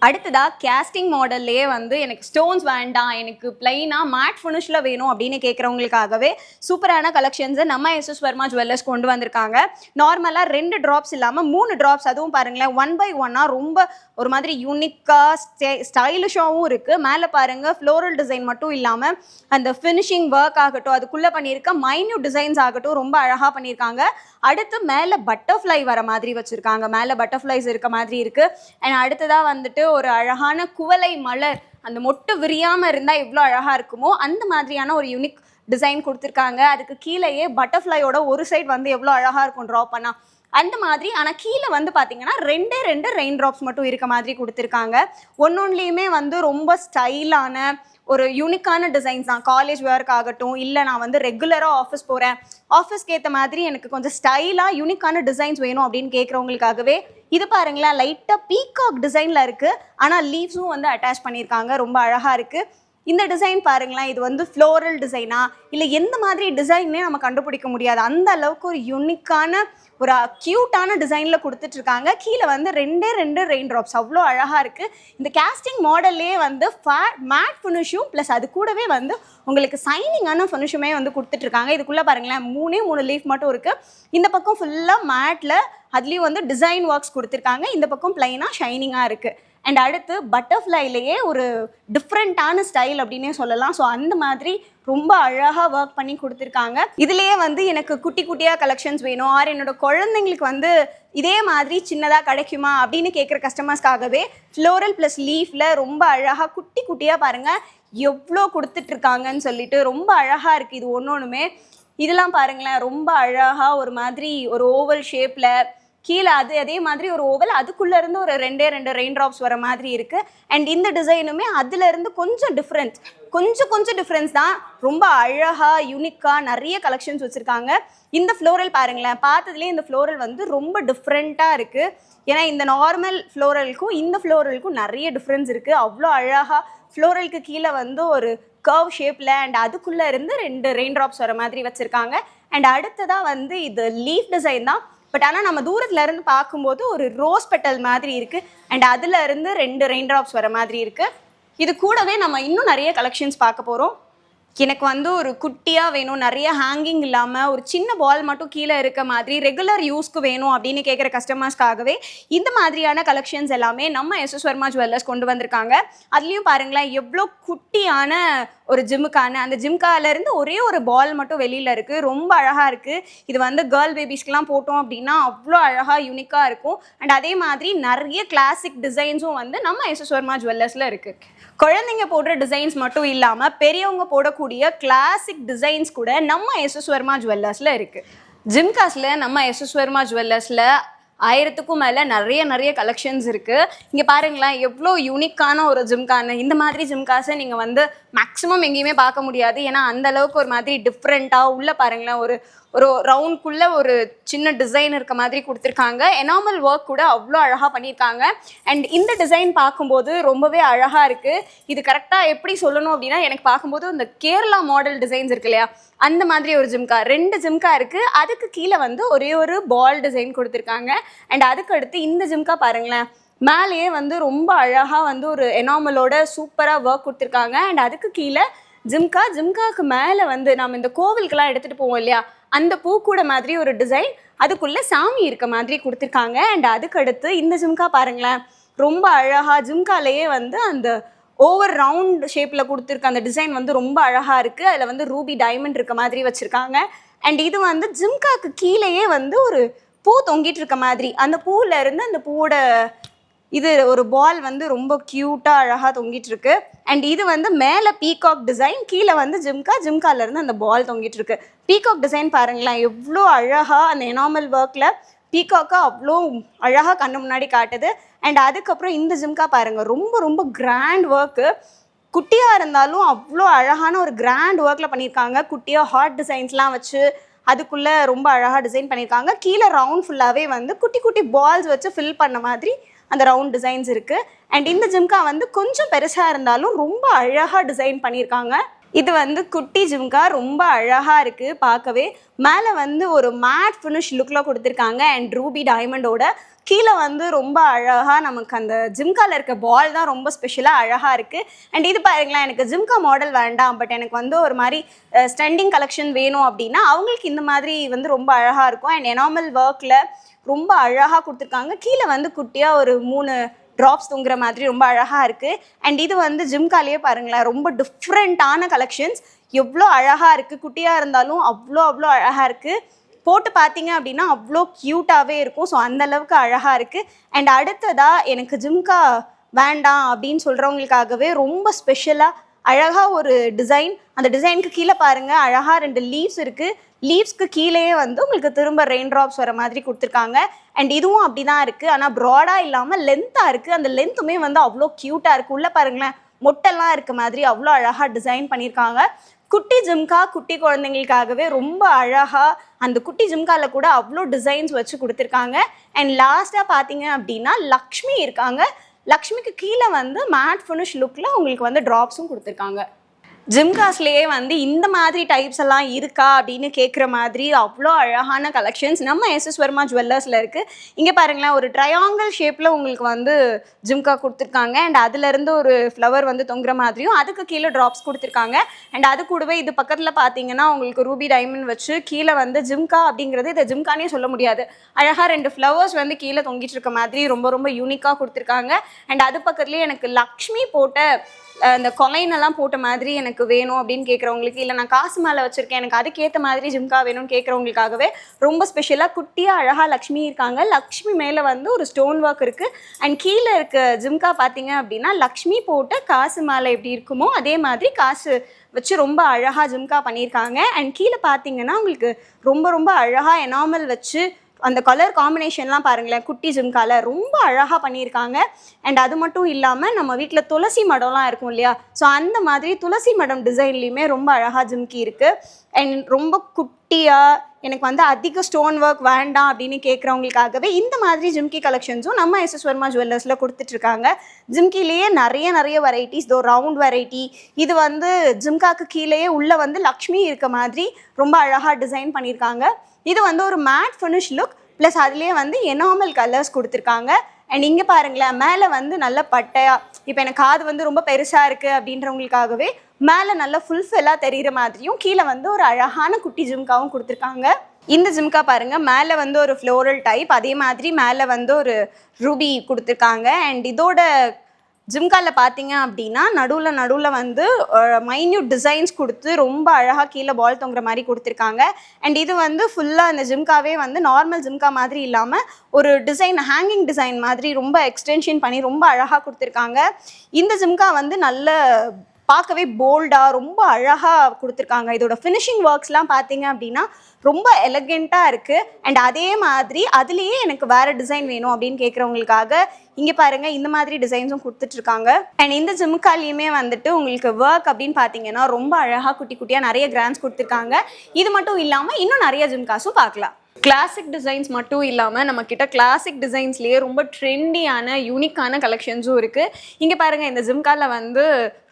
அடுத்ததாக கேஸ்டிங் மாடல்லையே வந்து எனக்கு ஸ்டோன்ஸ் வேண்டாம், எனக்கு பிளைனாக மேட் ஃபினிஷில் வேணும் அப்படின்னு கேட்குறவங்களுக்காகவே சூப்பரான கலெக்ஷன்ஸை நம்ம எஸ்எஸ் வர்மா ஜுவல்லர்ஸ் கொண்டு வந்திருக்காங்க. நார்மலாக 2 ட்ராப்ஸ் இல்லாமல் 3 ட்ராப்ஸ், அதுவும் பாருங்களேன் 1 by 1 ரொம்ப ஒரு மாதிரி யூனிக்காக ஸ்டைலிஷாகவும் இருக்குது. மேலே பாருங்கள் ஃப்ளோரல் டிசைன் மட்டும் இல்லாமல் அந்த ஃபினிஷிங் ஒர்க் ஆகட்டும், அதுக்குள்ளே பண்ணியிருக்க மைன்யூட் டிசைன்ஸ் ஆகட்டும் ரொம்ப அழகாக பண்ணியிருக்காங்க. அடுத்து மேலே பட்டர்ஃப்ளை வர மாதிரி வச்சுருக்காங்க, மேலே பட்டர்ஃப்ளைஸ் இருக்க மாதிரி இருக்குது. அண்ட் அடுத்ததாக வந்துட்டு ஒரு அழகான குவளை மலர், அந்த மொட்டு விரியாமல் இருந்தால் எவ்வளோ அழகாக இருக்குமோ அந்த மாதிரியான ஒரு யூனிக் டிசைன் கொடுத்துருக்காங்க. அதுக்கு கீழேயே பட்டர்ஃப்ளையோட ஒரு சைடு வந்து எவ்வளோ அழகாக இருக்கும் ட்ரா பண்ணால் அந்த மாதிரி. ஆனால் கீழே வந்து பார்த்தீங்கன்னா 2 ரெயின் ட்ராப்ஸ் மட்டும் இருக்க மாதிரி கொடுத்துருக்காங்க. ஒன்னொன்றுலேயுமே வந்து ரொம்ப ஸ்டைலான ஒரு யூனிக்கான டிசைன்ஸ் தான். காலேஜ் ஒர்க் ஆகட்டும், இல்லை நான் வந்து ரெகுலராக ஆஃபீஸ் போகிறேன், ஆஃபீஸ்க்கு ஏற்ற மாதிரி எனக்கு கொஞ்சம் ஸ்டைலாக யூனிக்கான டிசைன்ஸ் வேணும் அப்படின்னு கேட்குறவங்களுக்காகவே இது பாருங்களேன், லைட்டாக பீகாக் டிசைனில் இருக்குது. ஆனால் லீவ்ஸும் வந்து அட்டாச் பண்ணியிருக்காங்க, ரொம்ப அழகாக இருக்குது. இந்த டிசைன் பாருங்களேன், இது வந்து ஃப்ளோரல் டிசைனா இல்லை எந்த மாதிரி டிசைன்னே நம்ம கண்டுபிடிக்க முடியாது. அந்த அளவுக்கு ஒரு யூனிக்கான ஒரு க்யூட்டான டிசைனில் கொடுத்துட்ருக்காங்க. கீழே வந்து ரெண்டே ரெயின் ட்ராப்ஸ் அவ்வளோ அழகாக இருக்குது. இந்த கேஸ்டிங் மாடல்லே வந்து மேட் ஃபினிஷும் ப்ளஸ் அது கூடவே வந்து உங்களுக்கு சைனிங்கான ஃபினிஷுமே வந்து கொடுத்துட்ருக்காங்க. இதுக்குள்ளே பாருங்களேன் 3 லீஃப் மட்டும் இருக்குது. இந்த பக்கம் ஃபுல்லாக மேட்டில் அதுலேயும் வந்து டிசைன் ஒர்க்ஸ் கொடுத்துருக்காங்க. இந்த பக்கம் பிளைனாக ஷைனிங்காக இருக்குது. அண்ட் அடுத்து பட்டர்ஃப்ளைலேயே ஒரு டிஃப்ரெண்ட்டான ஸ்டைல் அப்படின்னே சொல்லலாம். ஸோ அந்த மாதிரி ரொம்ப அழகாக ஒர்க் பண்ணி கொடுத்துருக்காங்க. இதுலேயே வந்து எனக்கு குட்டி குட்டியாக கலெக்ஷன்ஸ் வேணும் ஆர் என்னோட குழந்தைங்களுக்கு வந்து இதே மாதிரி சின்னதாக கிடைக்குமா அப்படின்னு கேட்குற கஸ்டமர்ஸ்க்காகவே ஃப்ளோரல் ப்ளஸ் லீஃபில் ரொம்ப அழகாக குட்டி குட்டியாக பாருங்கள் எவ்வளோ கொடுத்துட்ருக்காங்கன்னு சொல்லிட்டு ரொம்ப அழகாக இருக்குது. இது ஒன்றுமே இதெல்லாம் பாருங்களேன், ரொம்ப அழகாக ஒரு மாதிரி ஒரு ஓவல் ஷேப்பில் கீழே அதே மாதிரி ஒரு ஓவல் அதுக்குள்ளேருந்து ஒரு ரெண்டே ரெயின் ட்ராப்ஸ் வர மாதிரி இருக்குது. அண்ட் இந்த டிசைனுமே அதுலேருந்து கொஞ்சம் டிஃப்ரென்ஸ் தான். ரொம்ப அழகாக யூனிக்காக நிறைய கலெக்ஷன்ஸ் வச்சுருக்காங்க. இந்த ஃப்ளோரல் பாருங்களேன், பார்த்ததுலேயே இந்த ஃப்ளோரல் வந்து ரொம்ப டிஃப்ரெண்ட்டாக இருக்குது. ஏன்னா இந்த நார்மல் ஃப்ளோரலுக்கும் இந்த ஃப்ளோரலுக்கும் நிறைய டிஃப்ரென்ஸ் இருக்குது. அவ்வளோ அழகாக ஃப்ளோரலுக்கு கீழே வந்து ஒரு கர்வ் ஷேப்பில் அண்ட் அதுக்குள்ளே இருந்து ரெயின் ட்ராப்ஸ் வர மாதிரி வச்சுருக்காங்க. அண்ட் அடுத்ததாக வந்து இது லீஃப் டிசைன் தான். பட் ஆனால் நம்ம தூரத்தில் இருந்து பார்க்கும்போது ஒரு ரோஸ் பெட்டல் மாதிரி இருக்குது. அண்ட் அதில் இருந்து ரெயின் ட்ராப்ஸ் வர மாதிரி இருக்குது. இது கூடவே நம்ம இன்னும் நிறைய கலெக்ஷன்ஸ் பார்க்க போகிறோம். எனக்கு வந்து ஒரு குட்டியாக வேணும், நிறைய ஹேங்கிங் இல்லாமல் ஒரு சின்ன பால் மட்டும் கீழே இருக்க மாதிரி ரெகுலர் யூஸ்க்கு வேணும் அப்படின்னு கேட்குற கஸ்டமர்ஸ்க்காகவே இந்த மாதிரியான கலெக்ஷன்ஸ் எல்லாமே நம்ம எஸ்எஸ் வர்மா ஜுவல்லர்ஸ் கொண்டு வந்திருக்காங்க. அதுலேயும் பாருங்களேன் எவ்வளோ குட்டியான ஒரு ஜிம்முக்கான அந்த ஜிம்காலேருந்து ஒரே ஒரு பால் மட்டும் வெளியில் இருக்குது. ரொம்ப அழகாக இருக்குது. இது வந்து கேர்ள் பேபிஸ்க்கெலாம் போட்டோம் அப்படின்னா அவ்வளோ அழகாக யூனிக்காக இருக்கும். அண்ட் அதே மாதிரி நிறைய கிளாசிக் டிசைன்ஸும் வந்து நம்ம எஸ்எஸ் வர்மா ஜுவல்லர்ஸில் இருக்குது. குழந்தைங்க போடுற டிசைன்ஸ் மட்டும் இல்லாமல் பெரியவங்க போடக்கூடிய கிளாசிக் டிசைன்ஸ் கூட நம்ம எஸ்எஸ் வர்மா ஜுவல்லர்ஸில் இருக்குது. ஜிம்காஸில் நம்ம எஸ்எஸ் வர்மா ஜுவல்லர்ஸில் 1000க்கும் மேலே நிறைய கலெக்ஷன்ஸ் இருக்குது. இங்கே பாருங்களேன் எவ்வளோ யூனிக்கான ஒரு ஜிம்கான. இந்த மாதிரி ஜிம்காஸை நீங்கள் வந்து மேக்ஸிமம் எங்கேயுமே பார்க்க முடியாது. ஏன்னா அந்தளவுக்கு ஒரு மாதிரி டிஃப்ரெண்ட்டாக உள்ளே பாருங்களேன் ஒரு ரவுண்ட்குள்ளே ஒரு சின்ன டிசைன் இருக்க மாதிரி கொடுத்துருக்காங்க. எனாமல் ஒர்க் கூட அவ்வளோ அழகாக பண்ணியிருக்காங்க. அண்ட் இந்த டிசைன் பார்க்கும்போது ரொம்பவே அழகாக இருக்குது. இது கரெக்டாக எப்படி சொல்லணும் அப்படின்னா எனக்கு பார்க்கும்போது இந்த கேரளா மாடல் டிசைன்ஸ் இருக்கு இல்லையா, அந்த மாதிரி ஒரு ஜிம்கா 2 ஜிம்கா இருக்குது. அதுக்கு கீழே வந்து ஒரே ஒரு பால் டிசைன் கொடுத்துருக்காங்க. அண்ட் அதுக்கு அடுத்து இந்த ஜிம்கா பாருங்களேன் மேலேயே வந்து ரொம்ப அழகாக வந்து ஒரு எனாமலோட சூப்பராக ஒர்க் கொடுத்துருக்காங்க. அண்ட் அதுக்கு கீழே ஜிம்காவுக்கு மேலே வந்து நம்ம இந்த கோவிலுக்கெல்லாம் எடுத்துகிட்டு போவோம் இல்லையா, அந்த பூக்கூட மாதிரி ஒரு டிசைன் அதுக்குள்ளே சாமி இருக்க மாதிரி கொடுத்துருக்காங்க. அண்ட் அதுக்கடுத்து இந்த ஜிம்கா பாருங்களேன் ரொம்ப அழகாக ஜிம்காலேயே வந்து அந்த ஓவர் ரவுண்ட் ஷேப்பில் கொடுத்துருக்க அந்த டிசைன் வந்து ரொம்ப அழகாக இருக்குது. அதில் வந்து ரூபி டைமண்ட் இருக்க மாதிரி வச்சுருக்காங்க. அண்ட் இது வந்து ஜிம்காக்கு கீழேயே வந்து ஒரு பூ தொங்கிட்டு இருக்க மாதிரி அந்த பூவில் இருந்து அந்த பூவோட இது ஒரு பால் வந்து ரொம்ப க்யூட்டாக அழகாக தொங்கிட்டு இருக்கு. அண்ட் இது வந்து மேலே பீகாக் டிசைன், கீழே வந்து ஜிம்காலேருந்து அந்த பால் தொங்கிட்டு இருக்கு. பீகாக் டிசைன் பாருங்களேன் எவ்வளோ அழகாக அந்த எனாமல் ஒர்க்கில் பீகாக்கை அவ்வளோ அழகாக கண்ணு முன்னாடி காட்டுது. அண்ட் அதுக்கப்புறம் இந்த ஜிம்கா பாருங்கள் ரொம்ப கிராண்ட் ஒர்க்கு. குட்டியாக இருந்தாலும் அவ்வளோ அழகான ஒரு கிராண்ட் ஒர்க்கில் பண்ணியிருக்காங்க. குட்டியாக ஹார்ட் டிசைன்ஸ்லாம் வச்சு அதுக்குள்ளே ரொம்ப அழகாக டிசைன் பண்ணியிருக்காங்க. கீழே ரவுண்ட் ஃபுல்லாகவே வந்து குட்டி பால்ஸ் வச்சு ஃபில் பண்ண மாதிரி அந்த ரவுண்ட் டிசைன்ஸ் இருக்குது. அண்ட் இந்த ஜிம்கா வந்து கொஞ்சம் பெருசாக இருந்தாலும் ரொம்ப அழகாக டிசைன் பண்ணியிருக்காங்க. இது வந்து குட்டி ஜிம்கா ரொம்ப அழகாக இருக்குது பார்க்கவே. மேலே வந்து ஒரு மேட் ஃபினிஷ் லுக்கில் கொடுத்துருக்காங்க. அண்ட் ரூபி டைமண்டோட கீழே வந்து ரொம்ப அழகாக நமக்கு அந்த ஜிம்காவில் இருக்க பால் தான் ரொம்ப ஸ்பெஷலாக அழகாக இருக்குது. அண்ட் இது பாருங்களேன் எனக்கு ஜிம்கா மாடல் வேண்டாம், பட் எனக்கு வந்து ஒரு மாதிரி ஸ்டண்டிங் கலெக்ஷன் வேணும் அப்படின்னா அவங்களுக்கு இந்த மாதிரி வந்து ரொம்ப அழகாக இருக்கும். அண்ட் எனாமல் ஒர்க்கில் ரொம்ப அழகாக கொடுத்துருக்காங்க. கீழே வந்து குட்டியாக ஒரு 3 ட்ராப்ஸ் தூங்குற மாதிரி ரொம்ப அழகாக இருக்குது. அண்ட் இது வந்து ஜிம்காலேயே பாருங்களேன் ரொம்ப டிஃப்ரெண்ட்டான கலெக்ஷன்ஸ் எவ்வளோ அழகாக இருக்குது. குட்டியாக இருந்தாலும் அவ்வளோ அழகாக இருக்குது. போட்டு பார்த்தீங்க அப்படின்னா அவ்வளோ க்யூட்டாகவே இருக்கும். ஸோ அந்தளவுக்கு அழகாக இருக்குது. அண்ட் அடுத்ததாக எனக்கு ஜிம்கா வேண்டாம் அப்படின்னு சொல்கிறவங்களுக்காகவே ரொம்ப ஸ்பெஷலாக அழகாக ஒரு டிசைன். அந்த டிசைனுக்கு கீழே பாருங்கள் அழகாக 2 லீவ்ஸ் இருக்குது. லீவ்ஸ்க்கு கீழேயே வந்து உங்களுக்கு திரும்ப ரெயின் ட்ராப்ஸ் வர மாதிரி கொடுத்துருக்காங்க. அண்ட் இதுவும் அப்படி தான் இருக்குது, ஆனால் ப்ராடாக இல்லாமல் லென்த்தாக இருக்குது. அந்த லென்த்துமே வந்து அவ்வளோ க்யூட்டாக இருக்குது. உள்ளே பாருங்களேன் மொட்டெல்லாம் இருக்க மாதிரி அவ்வளோ அழகாக டிசைன் பண்ணியிருக்காங்க. குட்டி ஜிம்கா குட்டி குழந்தைங்களுக்காகவே ரொம்ப அழகாக அந்த குட்டி ஜிம்காவில் கூட அவ்வளோ டிசைன்ஸ் வச்சு கொடுத்துருக்காங்க. அண்ட் லாஸ்ட்டாக பார்த்தீங்க அப்படின்னா லக்ஷ்மி இருக்காங்க. லக்ஷ்மிக்கு கீழே வந்து மேட் ஃபினிஷ் லுக்கில் உங்களுக்கு வந்து ட்ராப்ஸும் கொடுத்துருக்காங்க. ஜிம்காஸ்லேயே வந்து இந்த மாதிரி டைப்ஸ் எல்லாம் இருக்கா அப்படின்னு கேட்குற மாதிரி அவ்வளோ அழகான கலெக்ஷன்ஸ் நம்ம எஸ்எஸ் வர்மா ஜுவல்லர்ஸில் இருக்குது. இங்கே பாருங்களேன், ஒரு ட்ரையாங்கிள் ஷேப்பில் உங்களுக்கு வந்து ஜிம்கா கொடுத்துருக்காங்க. அண்ட் அதுலேருந்து ஒரு ஃப்ளவர் வந்து தொங்குற மாதிரியும் அதுக்கு கீழே ட்ராப்ஸ் கொடுத்துருக்காங்க. அண்ட் அது கூடவே இது பக்கத்தில் பார்த்தீங்கன்னா உங்களுக்கு ரூபி டைமண்ட் வச்சு கீழே வந்து ஜிம்கா அப்படிங்கிறது இதை ஜிம்கானே சொல்ல முடியாது, அழகாக 2 ஃப்ளவர்ஸ் வந்து கீழே தொங்கிட்டு இருக்க மாதிரி ரொம்ப ரொம்ப யூனிக்காக கொடுத்துருக்காங்க. அண்ட் அது பக்கத்துலேயே எனக்கு லக்ஷ்மி போட்ட அந்த காயின் எல்லாம் போட்ட மாதிரி எனக்கு வேணும் அப்படின்னு கேட்குறவங்களுக்கு, இல்லை நான் காசு மேலே வச்சுருக்கேன் எனக்கு அதுக்கேற்ற மாதிரி ஜிம்கா வேணும்னு கேட்குறவங்களுக்காகவே ரொம்ப ஸ்பெஷலாக குட்டியாக அழகாக லக்ஷ்மி இருக்காங்க. லக்ஷ்மி மேலே வந்து ஒரு ஸ்டோன் ஒர்க் இருக்குது. அண்ட் கீழே இருக்க ஜிம்கா பார்த்தீங்க அப்படின்னா லக்ஷ்மி போட்ட காசு மேலே எப்படி இருக்குமோ அதே மாதிரி காசு வச்சு ரொம்ப அழகாக ஜிம்கா பண்ணியிருக்காங்க. அண்ட் கீழே பார்த்தீங்கன்னா உங்களுக்கு ரொம்ப ரொம்ப அழகாக எனாமல் வச்சு அந்த கலர் காம்பினேஷன்லாம் பாருங்களேன், குட்டி ஜிம்கால ரொம்ப அழகாக பண்ணியிருக்காங்க. அண்ட் அது மட்டும் இல்லாமல் நம்ம வீட்டில் துளசி மடம்லாம் இருக்கும் இல்லையா, ஸோ அந்த மாதிரி துளசி மடம் டிசைன்லேயுமே ரொம்ப அழகாக ஜிம்கி இருக்குது. அண்ட் ரொம்ப குட்டியாக எனக்கு வந்து அதிக ஸ்டோன் ஒர்க் வேண்டாம் அப்படின்னு கேட்குறவங்களுக்காகவே இந்த மாதிரி ஜிம்கி கலெக்ஷன்ஸும் நம்ம எஸ்எஸ் வர்மா ஜுவல்லர்ஸில் கொடுத்துட்ருக்காங்க. ஜிம்கிலேயே நிறைய வெரைட்டிஸ், இதோ ரவுண்ட் வெரைட்டி, இது வந்து ஜிம்காக்கு கீழேயே உள்ளே வந்து லக்ஷ்மி இருக்க மாதிரி ரொம்ப அழகாக டிசைன் பண்ணியிருக்காங்க. இது வந்து ஒரு மேட் ஃபினிஷ் லுக் ப்ளஸ் அதுலேயே வந்து எனாமல் கலர்ஸ் கொடுத்துருக்காங்க. அண்ட் இங்கே பாருங்களேன், மேலே வந்து நல்ல பட்டையாக, இப்போ எனக்கு காது வந்து ரொம்ப பெருசாக இருக்குது அப்படின்றவங்களுக்காகவே மேலே நல்ல ஃபுல்ஃபில்லாக தெரிகிற மாதிரியும் கீழே வந்து ஒரு அழகான குட்டி ஜிம்காவும் கொடுத்துருக்காங்க. இந்த ஜிம்கா பாருங்கள், மேலே வந்து ஒரு ஃப்ளோரல் டைப், அதே மாதிரி மேலே வந்து ஒரு ரூபி கொடுத்துருக்காங்க. அண்ட் இதோட ஜிம்காவில் பார்த்தீங்க அப்படின்னா நடுவில் வந்து மைன்யூட் டிசைன்ஸ் கொடுத்து ரொம்ப அழகாக கீழே பால் தொங்குற மாதிரி கொடுத்துருக்காங்க. அண்ட் இது வந்து ஃபுல்லாக இந்த ஜிம்காவே வந்து நார்மல் ஜிம்கா மாதிரி இல்லாமல் ஒரு டிசைன், ஹேங்கிங் டிசைன் மாதிரி ரொம்ப எக்ஸ்டென்ஷன் பண்ணி ரொம்ப அழகாக கொடுத்துருக்காங்க. இந்த ஜிம்கா வந்து நல்ல பார்க்கவே போல்டாக ரொம்ப அழகாக கொடுத்துருக்காங்க. இதோட ஃபினிஷிங் ஒர்க்ஸ்லாம் பார்த்தீங்க அப்படின்னா ரொம்ப எலகெண்ட்டாக இருக்குது. அண்ட் அதே மாதிரி அதுலேயே எனக்கு வேறு டிசைன் வேணும் அப்படின்னு கேட்குறவங்களுக்காக இங்கே பாருங்கள் இந்த மாதிரி டிசைன்ஸும் கொடுத்துட்ருக்காங்க. அண்ட் இந்த ஜிம்காலையுமே வந்துட்டு உங்களுக்கு ஒர்க் அப்படின்னு பார்த்தீங்கன்னா ரொம்ப அழகாக குட்டி குட்டியாக நிறைய கிராண்ட்ஸ் கொடுத்துருக்காங்க. இது மட்டும் இல்லாமல் இன்னும் நிறைய ஜிம்காஸும் பார்க்கலாம். கிளாசிக் டிசைன்ஸ் மட்டும் இல்லாமல் நம்மக்கிட்ட கிளாசிக் டிசைன்ஸ்லேயே ரொம்ப ட்ரெண்டியான யூனிக்கான கலெக்ஷன்ஸும் இருக்குது. இங்கே பாருங்கள், இந்த ஜிம்காவில் வந்து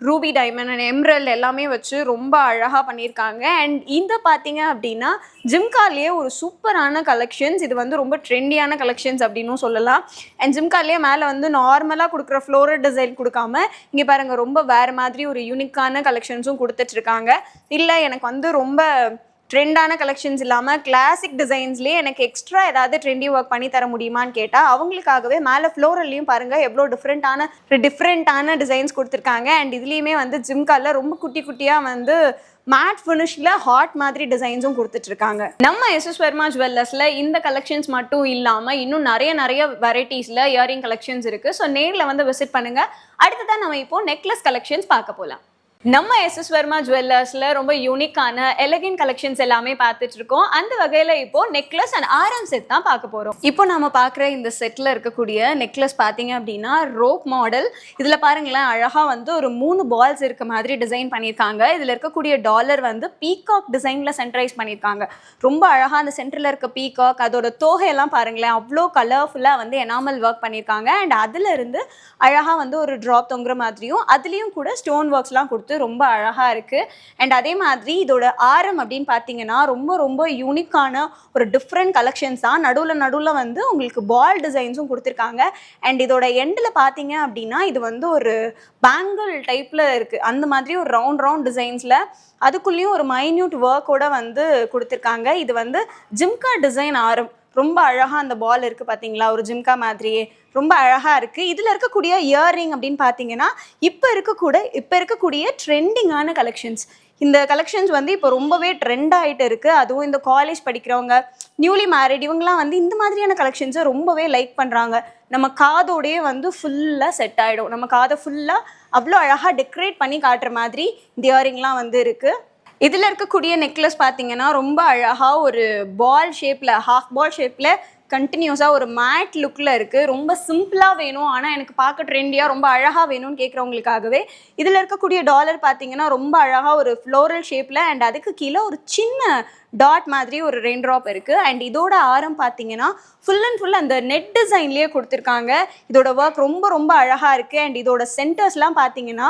ரூபி டைமண்ட் அண்ட் எம்ரல்ட் எல்லாமே வச்சு ரொம்ப அழகாக பண்ணியிருக்காங்க. அண்ட் இந்த பார்த்தீங்க அப்படின்னா ஜிம்காலேயே ஒரு சூப்பரான கலெக்ஷன்ஸ், இது வந்து ரொம்ப ட்ரெண்டியான கலெக்ஷன்ஸ் அப்படின்னும் சொல்லலாம். அண்ட் ஜிம்காலேயே மேலே வந்து நார்மலாக கொடுக்குற ஃப்ளோரல் டிசைன் கொடுக்காம இங்கே பாருங்கள் ரொம்ப வேறு மாதிரி ஒரு யூனிக்கான கலெக்ஷன்ஸும் கொடுத்துட்ருக்காங்க. இல்லை எனக்கு வந்து ரொம்ப ட்ரெண்டான கலெக்ஷன்ஸ் இல்லாமல் கிளாசிக் டிசைன்ஸ்லேயே எனக்கு எக்ஸ்ட்ரா ஏதாவது ட்ரெண்டி ஒர்க் பண்ணி தர முடியுமான்னு கேட்டால் அவங்களுக்காகவே மேலே ஃப்ளோரல்லையும் பாருங்கள் எவ்வளோ டிஃப்ரெண்ட்டான டிசைன்ஸ் கொடுத்துருக்காங்க. அண்ட் இதுலேயுமே வந்து ஜிம்காலில் ரொம்ப குட்டி குட்டியாக வந்து மேட் ஃபினிஷில் ஹாட் மாதிரி டிசைன்ஸும் கொடுத்துட்ருக்காங்க. நம்ம எஸ்எஸ் வர்மா ஜுவல்லர்ஸில் இந்த கலெக்ஷன்ஸ் மட்டும் இல்லாமல் இன்னும் நிறைய வெரைட்டிஸில் இயரிங் கலெக்ஷன்ஸ் இருக்குது. ஸோ நேரில் வந்து விசிட் பண்ணுங்கள். அடுத்ததான் நம்ம இப்போது நெக்லஸ் கலெக்ஷன்ஸ் பார்க்க போகலாம். நம்ம எஸ்எஸ் வர்மா ஜுவல்லர்ஸில் ரொம்ப யூனிக்கான எலகென்ட் கலெக்ஷன்ஸ் எல்லாமே பார்த்துட்டு இருக்கோம். அந்த வகையில் இப்போ நெக்லஸ் அண்ட் ஆரம் செட் தான் பார்க்க போகிறோம். இப்போ நம்ம பார்க்குற இந்த செட்டில் இருக்கக்கூடிய நெக்லஸ் பார்த்தீங்க அப்படின்னா ரோப் மாடல். இதில் பாருங்களேன், அழகாக வந்து ஒரு 3 பால்ஸ் இருக்க மாதிரி டிசைன் பண்ணியிருக்காங்க. இதில் இருக்கக்கூடிய டாலர் வந்து பீகாக் டிசைனில் சென்டரைஸ் பண்ணியிருக்காங்க. ரொம்ப அழகாக அந்த சென்டரில் இருக்க பீகாக், அதோட தோகையெல்லாம் பாருங்களேன் அவ்வளோ கலர்ஃபுல்லாக வந்து எனாமல் ஒர்க் பண்ணியிருக்காங்க. அண்ட் அதிலிருந்து அழகாக வந்து ஒரு ட்ராப் தொங்குற மாதிரியும் அதுலேயும் கூட ஸ்டோன் ஒர்க்ஸ்லாம் கொடுத்து ரொம்ப அழகா இருக்கு. அண்ட் அதே மாதிரி இதோட ஆரம் அப்படின்னு பார்த்தீங்கன்னா ரொம்ப யூனிக்கான ஒரு டிஃப்ரெண்ட் கலெக்ஷன்ஸ் தான். நடுவில் வந்து உங்களுக்கு பால் டிசைன்ஸும் கொடுத்துருக்காங்க. அண்ட் இதோட எண்டில் பார்த்தீங்க அப்படின்னா இது வந்து ஒரு பேங்கிள் டைப்பில் இருக்குது. அந்த மாதிரி ஒரு ரவுண்ட் டிசைன்ஸில் அதுக்குள்ளேயும் ஒரு மைன்யூட் ஒர்க்கோட வந்து கொடுத்துருக்காங்க. இது வந்து ஜிம்கா டிசைன் ஆரம். ரொம்ப அழகாக அந்த பால் இருக்குது பார்த்தீங்களா, ஒரு ஜிம்கா மாதிரியே ரொம்ப அழகாக இருக்குது. இதில் இருக்கக்கூடிய இயர்ரிங் அப்படின்னு பார்த்தீங்கன்னா இப்போ இருக்கக்கூடிய ட்ரெண்டிங்கான கலெக்ஷன்ஸ். இந்த கலெக்ஷன்ஸ் வந்து இப்போ ரொம்பவே ட்ரெண்ட் ஆகிட்டு இருக்குது. அதுவும் இந்த காலேஜ் படிக்கிறவங்க, நியூலி மேரிட், இவங்கலாம் வந்து இந்த மாதிரியான கலெக்ஷன்ஸை ரொம்பவே லைக் பண்ணுறாங்க. நம்ம காதோடையே வந்து ஃபுல்லாக செட் ஆகிடும். நம்ம காதை ஃபுல்லாக அவ்வளோ அழகாக டெக்கரேட் பண்ணி காட்டுற மாதிரி இந்த இயரிங்லாம் வந்து இருக்குது. இதில் இருக்கக்கூடிய நெக்லஸ் பார்த்தீங்கன்னா ரொம்ப அழகாக ஒரு பால் ஷேப்பில், ஹாஃப் பால் ஷேப்பில் கண்டினியூஸாக ஒரு மேட் லுக்கில் இருக்குது. ரொம்ப சிம்பிளாக வேணும் ஆனால் எனக்கு பார்க்க ட்ரெண்டியாக ரொம்ப அழகாக வேணும்னு கேட்குறவங்களுக்காகவே இதில் இருக்கக்கூடிய டாலர் பார்த்தீங்கன்னா ரொம்ப அழகாக ஒரு ஃப்ளோரல் ஷேப்பில் அண்ட் அதுக்கு கீழே ஒரு சின்ன டாட் மாதிரி ஒரு ரெயின் ட்ராப் இருக்குது. அண்ட் இதோட ஆரம் பார்த்தீங்கன்னா ஃபுல் அண்ட் ஃபுல் அந்த நெட் டிசைன்லேயே கொடுத்துருக்காங்க. இதோட ஒர்க் ரொம்ப ரொம்ப அழகாக இருக்குது. அண்ட் இதோட சென்டர்ஸ்லாம் பார்த்தீங்கன்னா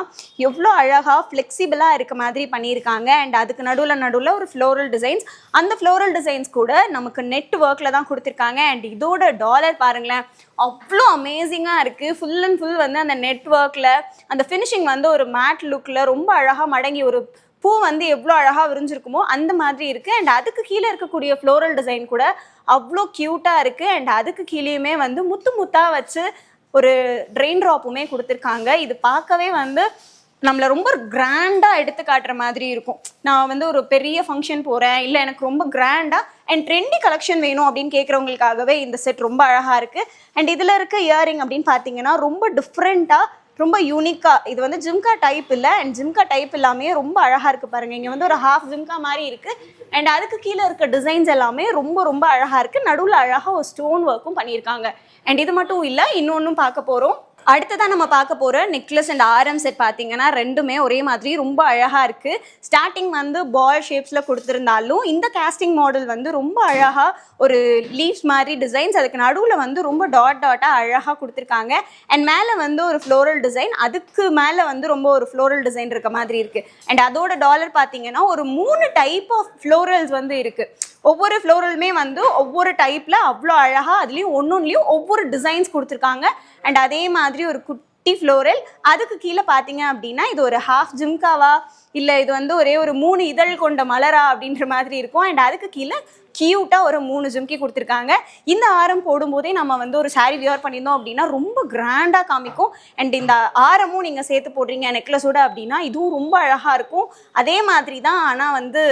எவ்வளோ அழகாக ஃப்ளெக்சிபிளாக இருக்க மாதிரி பண்ணியிருக்காங்க. அண்ட் அதுக்கு நடுவில் ஒரு ஃப்ளோரல் டிசைன்ஸ், அந்த ஃப்ளோரல் டிசைன்ஸ் கூட நமக்கு நெட் ஒர்க்கில் தான் கொடுத்துருக்காங்க. அண்ட் இதோட டாலர் பாருங்களேன், அவ்வளோ அமேசிங்காக இருக்குது. ஃபுல் அண்ட் ஃபுல் வந்து அந்த நெட் ஒர்க்கில் அந்த ஃபினிஷிங் வந்து ஒரு மேட் லுக்கில் ரொம்ப அழகாக மடங்கி ஒரு பூ வந்து எவ்வளோ அழகாக விரிஞ்சிருக்குமோ அந்த மாதிரி இருக்குது. அண்ட் அதுக்கு கீழே இருக்கக்கூடிய ஃப்ளோரல் டிசைன் கூட அவ்வளோ க்யூட்டாக இருக்குது. அண்ட் அதுக்கு கீழேயுமே வந்து முத்து முத்தாக வச்சு ஒரு ரெயின் ட்ராப்புமே கொடுத்துருக்காங்க. இது பார்க்கவே வந்து நம்மளை ரொம்ப கிராண்டாக எடுத்து காட்டுற மாதிரி இருக்கும். நான் வந்து ஒரு பெரிய ஃபங்க்ஷன் போகிறேன், இல்லை எனக்கு ரொம்ப கிராண்டாக அண்ட் ட்ரெண்டி கலெக்ஷன் வேணும் அப்படின்னு கேட்குறவங்களுக்காகவே இந்த செட் ரொம்ப அழகாக இருக்குது. அண்ட் இதில் இருக்க இயரிங் அப்படின்னு பார்த்தீங்கன்னா ரொம்ப டிஃப்ரெண்ட்டாக, ரொம்ப யூனிக்காக, இது வந்து ஜிம்கா டைப் இல்லை. அண்ட் ஜிம்கா டைப் எல்லாமே ரொம்ப அழகாக இருக்குது பாருங்கள். இங்கே வந்து ஒரு ஹாஃப் ஜிம்கா மாதிரி இருக்குது. அண்ட் அதுக்கு கீழே இருக்க டிசைன்ஸ் எல்லாமே ரொம்ப ரொம்ப அழகாக இருக்குது. நடுவில் அழகாக ஒரு ஸ்டோன் ஒர்க்கும் பண்ணியிருக்காங்க. அண்ட் இது மட்டும் இல்லை, இன்னொன்றும் பார்க்க போகிறோம். அடுத்ததான் நம்ம பார்க்க போகிற நெக்லஸ் அண்ட் ஆரம் செட் பார்த்தீங்கன்னா ரெண்டுமே ஒரே மாதிரி ரொம்ப அழகாக இருக்குது. ஸ்டார்டிங் வந்து பால் ஷேப்ஸில் கொடுத்துருந்தாலும் இந்த கேஸ்டிங் மாடல் வந்து ரொம்ப அழகாக ஒரு லீவ்ஸ் மாதிரி டிசைன்ஸ், அதுக்கு நடுவில் வந்து ரொம்ப டாட்டாக அழகாக கொடுத்துருக்காங்க. அண்ட் மேலே வந்து ஒரு ஃப்ளோரல் டிசைன், அதுக்கு மேலே வந்து ரொம்ப ஒரு ஃப்ளோரல் டிசைன் இருக்க மாதிரி இருக்குது. அண்ட் அதோட டாலர் பார்த்தீங்கன்னா ஒரு 3 டைப் ஆஃப் ஃப்ளோரல்ஸ் வந்து இருக்குது. ஒவ்வொரு ஃப்ளோரலுமே வந்து ஒவ்வொரு டைப்பில் அவ்வளோ அழகாக அதுலேயும் ஒன்றுலேயும் ஒவ்வொரு டிசைன்ஸ் கொடுத்துருக்காங்க. அண்ட் அதே மாதிரி ஒரு குட்டி ஃப்ளோரல், அதுக்கு கீழே பார்த்தீங்க அப்படின்னா இது ஒரு ஹாஃப் ஜிம்காவா இல்லை இது வந்து ஒரே ஒரு 3 இதழ் கொண்ட மலரா அப்படின்ற மாதிரி இருக்கும். அண்ட் அதுக்கு கீழே க்யூட்டாக ஒரு 3 ஜிம்கி கொடுத்துருக்காங்க. இந்த ஆரம் போடும்போதே நம்ம வந்து ஒரு சாரீ வியர் பண்ணியிருந்தோம் அப்படின்னா ரொம்ப கிராண்டாக காமிக்கும். அண்ட் இந்த ஆரமும் நீங்கள் சேர்த்து போடுறீங்க நெக்லஸோட அப்படின்னா இதுவும் ரொம்ப அழகாக இருக்கும். அதே மாதிரி தான், ஆனால் வந்து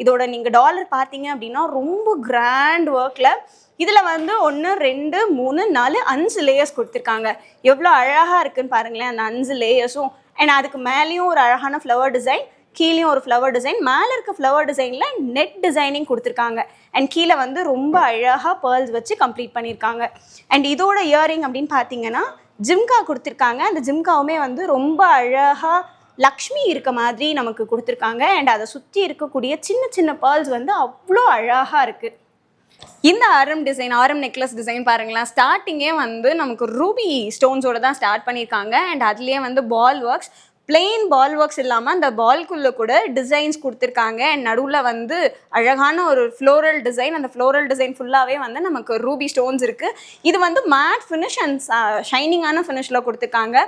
இதோட நீங்கள் டாலர் பார்த்தீங்க அப்படின்னா ரொம்ப கிராண்ட் ஒர்க்கில் இதில் வந்து 1 2 3 4 5 லேயர்ஸ் கொடுத்துருக்காங்க. எவ்வளோ அழகாக இருக்குன்னு பாருங்களேன் அந்த 5 லேயர்ஸும். அண்ட் அதுக்கு மேலேயும் ஒரு அழகான ஃப்ளவர் டிசைன், கீழேயும் ஒரு ஃப்ளவர் டிசைன், மேலே இருக்க ஃப்ளவர் டிசைனில் நெட் டிசைனிங் கொடுத்துருக்காங்க. அண்ட் கீழே வந்து ரொம்ப அழகாக பேர்ல்ஸ் வச்சு கம்ப்ளீட் பண்ணியிருக்காங்க. அண்ட் இதோட இயரிங் அப்படின்னு பார்த்தீங்கன்னா ஜிம்கா கொடுத்துருக்காங்க. அந்த ஜிம்காவுமே வந்து ரொம்ப அழகாக லக்ஷ்மி இருக்க மாதிரி நமக்கு கொடுத்துருக்காங்க. அண்ட் அதை சுற்றி இருக்கக்கூடிய சின்ன சின்ன பேர்ல்ஸ் வந்து அவ்வளோ அழகாக இருக்குது. இந்த ஆரம் டிசைன், ஆரம் நெக்லஸ் டிசைன் பாருங்களேன், ஸ்டார்டிங்கே வந்து நமக்கு ரூபி ஸ்டோன்ஸோட தான் ஸ்டார்ட் பண்ணியிருக்காங்க. அண்ட் அதுலேயே வந்து பால் ஒர்க்ஸ், பிளெயின் பால் ஒர்க்ஸ் இல்லாமல் அந்த பால்குள்ளே கூட டிசைன்ஸ் கொடுத்துருக்காங்க. அண்ட் நடுவில் வந்து அழகான ஒரு ஃப்ளோரல் டிசைன், அந்த ஃப்ளோரல் டிசைன் ஃபுல்லாகவே வந்து நமக்கு ரூபி ஸ்டோன்ஸ் இருக்குது. இது வந்து மேட் ஃபினிஷ் அண்ட் ஷைனிங்கான ஃபினிஷில் கொடுத்துருக்காங்க.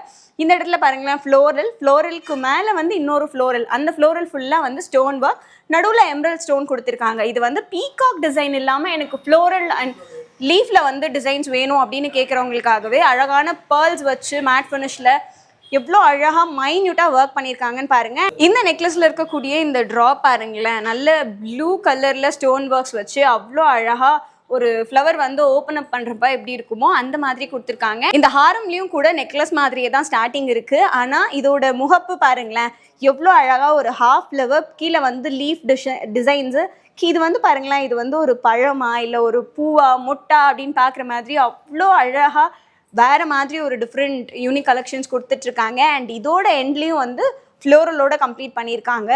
இந்த இடத்துல பாருங்களேன் ஃப்ளோரலுக்கு மேலே வந்து இன்னொரு ஃப்ளோரல், அந்த ஃப்ளோரல் ஃபுல்லாக வந்து ஸ்டோன் ஒர்க், நடுவில் எம்ரல் ஸ்டோன் கொடுத்துருக்காங்க. இது வந்து பீகாக் டிசைன் இல்லாமல் எனக்கு ஃப்ளோரல் அண்ட் லீஃபில் வந்து டிசைன்ஸ் வேணும் அப்படின்னு கேட்குறவங்களுக்காகவே அழகான பேர்ல்ஸ் வச்சு மேட் ஃபினிஷில் எவ்வளோ அழகாக மைன்யூட்டாக ஒர்க் பண்ணியிருக்காங்கன்னு பாருங்கள். இந்த நெக்லஸில் இருக்கக்கூடிய இந்த ட்ராப் பாருங்களேன், நல்ல ப்ளூ கலரில் ஸ்டோன் ஒர்க்ஸ் வச்சு அவ்வளோ அழகாக ஒரு ஃப்ளவர் வந்து ஓப்பன் அப் பண்ணுறப்ப எப்படி இருக்குமோ அந்த மாதிரி கொடுத்துருக்காங்க. இந்த ஹாரம்லேயும் கூட நெக்லஸ் மாதிரியே தான் ஸ்டார்டிங் இருக்குது. ஆனால் இதோட முகப்பு பாருங்களேன் எவ்வளோ அழகாக ஒரு ஹாஃப் ஃப்ளவர், கீழே வந்து லீஃப் டிசைன்ஸு. இது வந்து பாருங்களேன், இது வந்து ஒரு பழமா இல்லை ஒரு பூவா மொட்டா அப்படின்னு பார்க்குற மாதிரி அவ்வளோ அழகாக வேறு மாதிரி ஒரு டிஃப்ரெண்ட் யூனிக் கலெக்ஷன்ஸ் கொடுத்துட்ருக்காங்க. அண்ட் இதோட எண்ட்லேயும் வந்து ஃப்ளோரலோட கம்ப்ளீட் பண்ணியிருக்காங்க.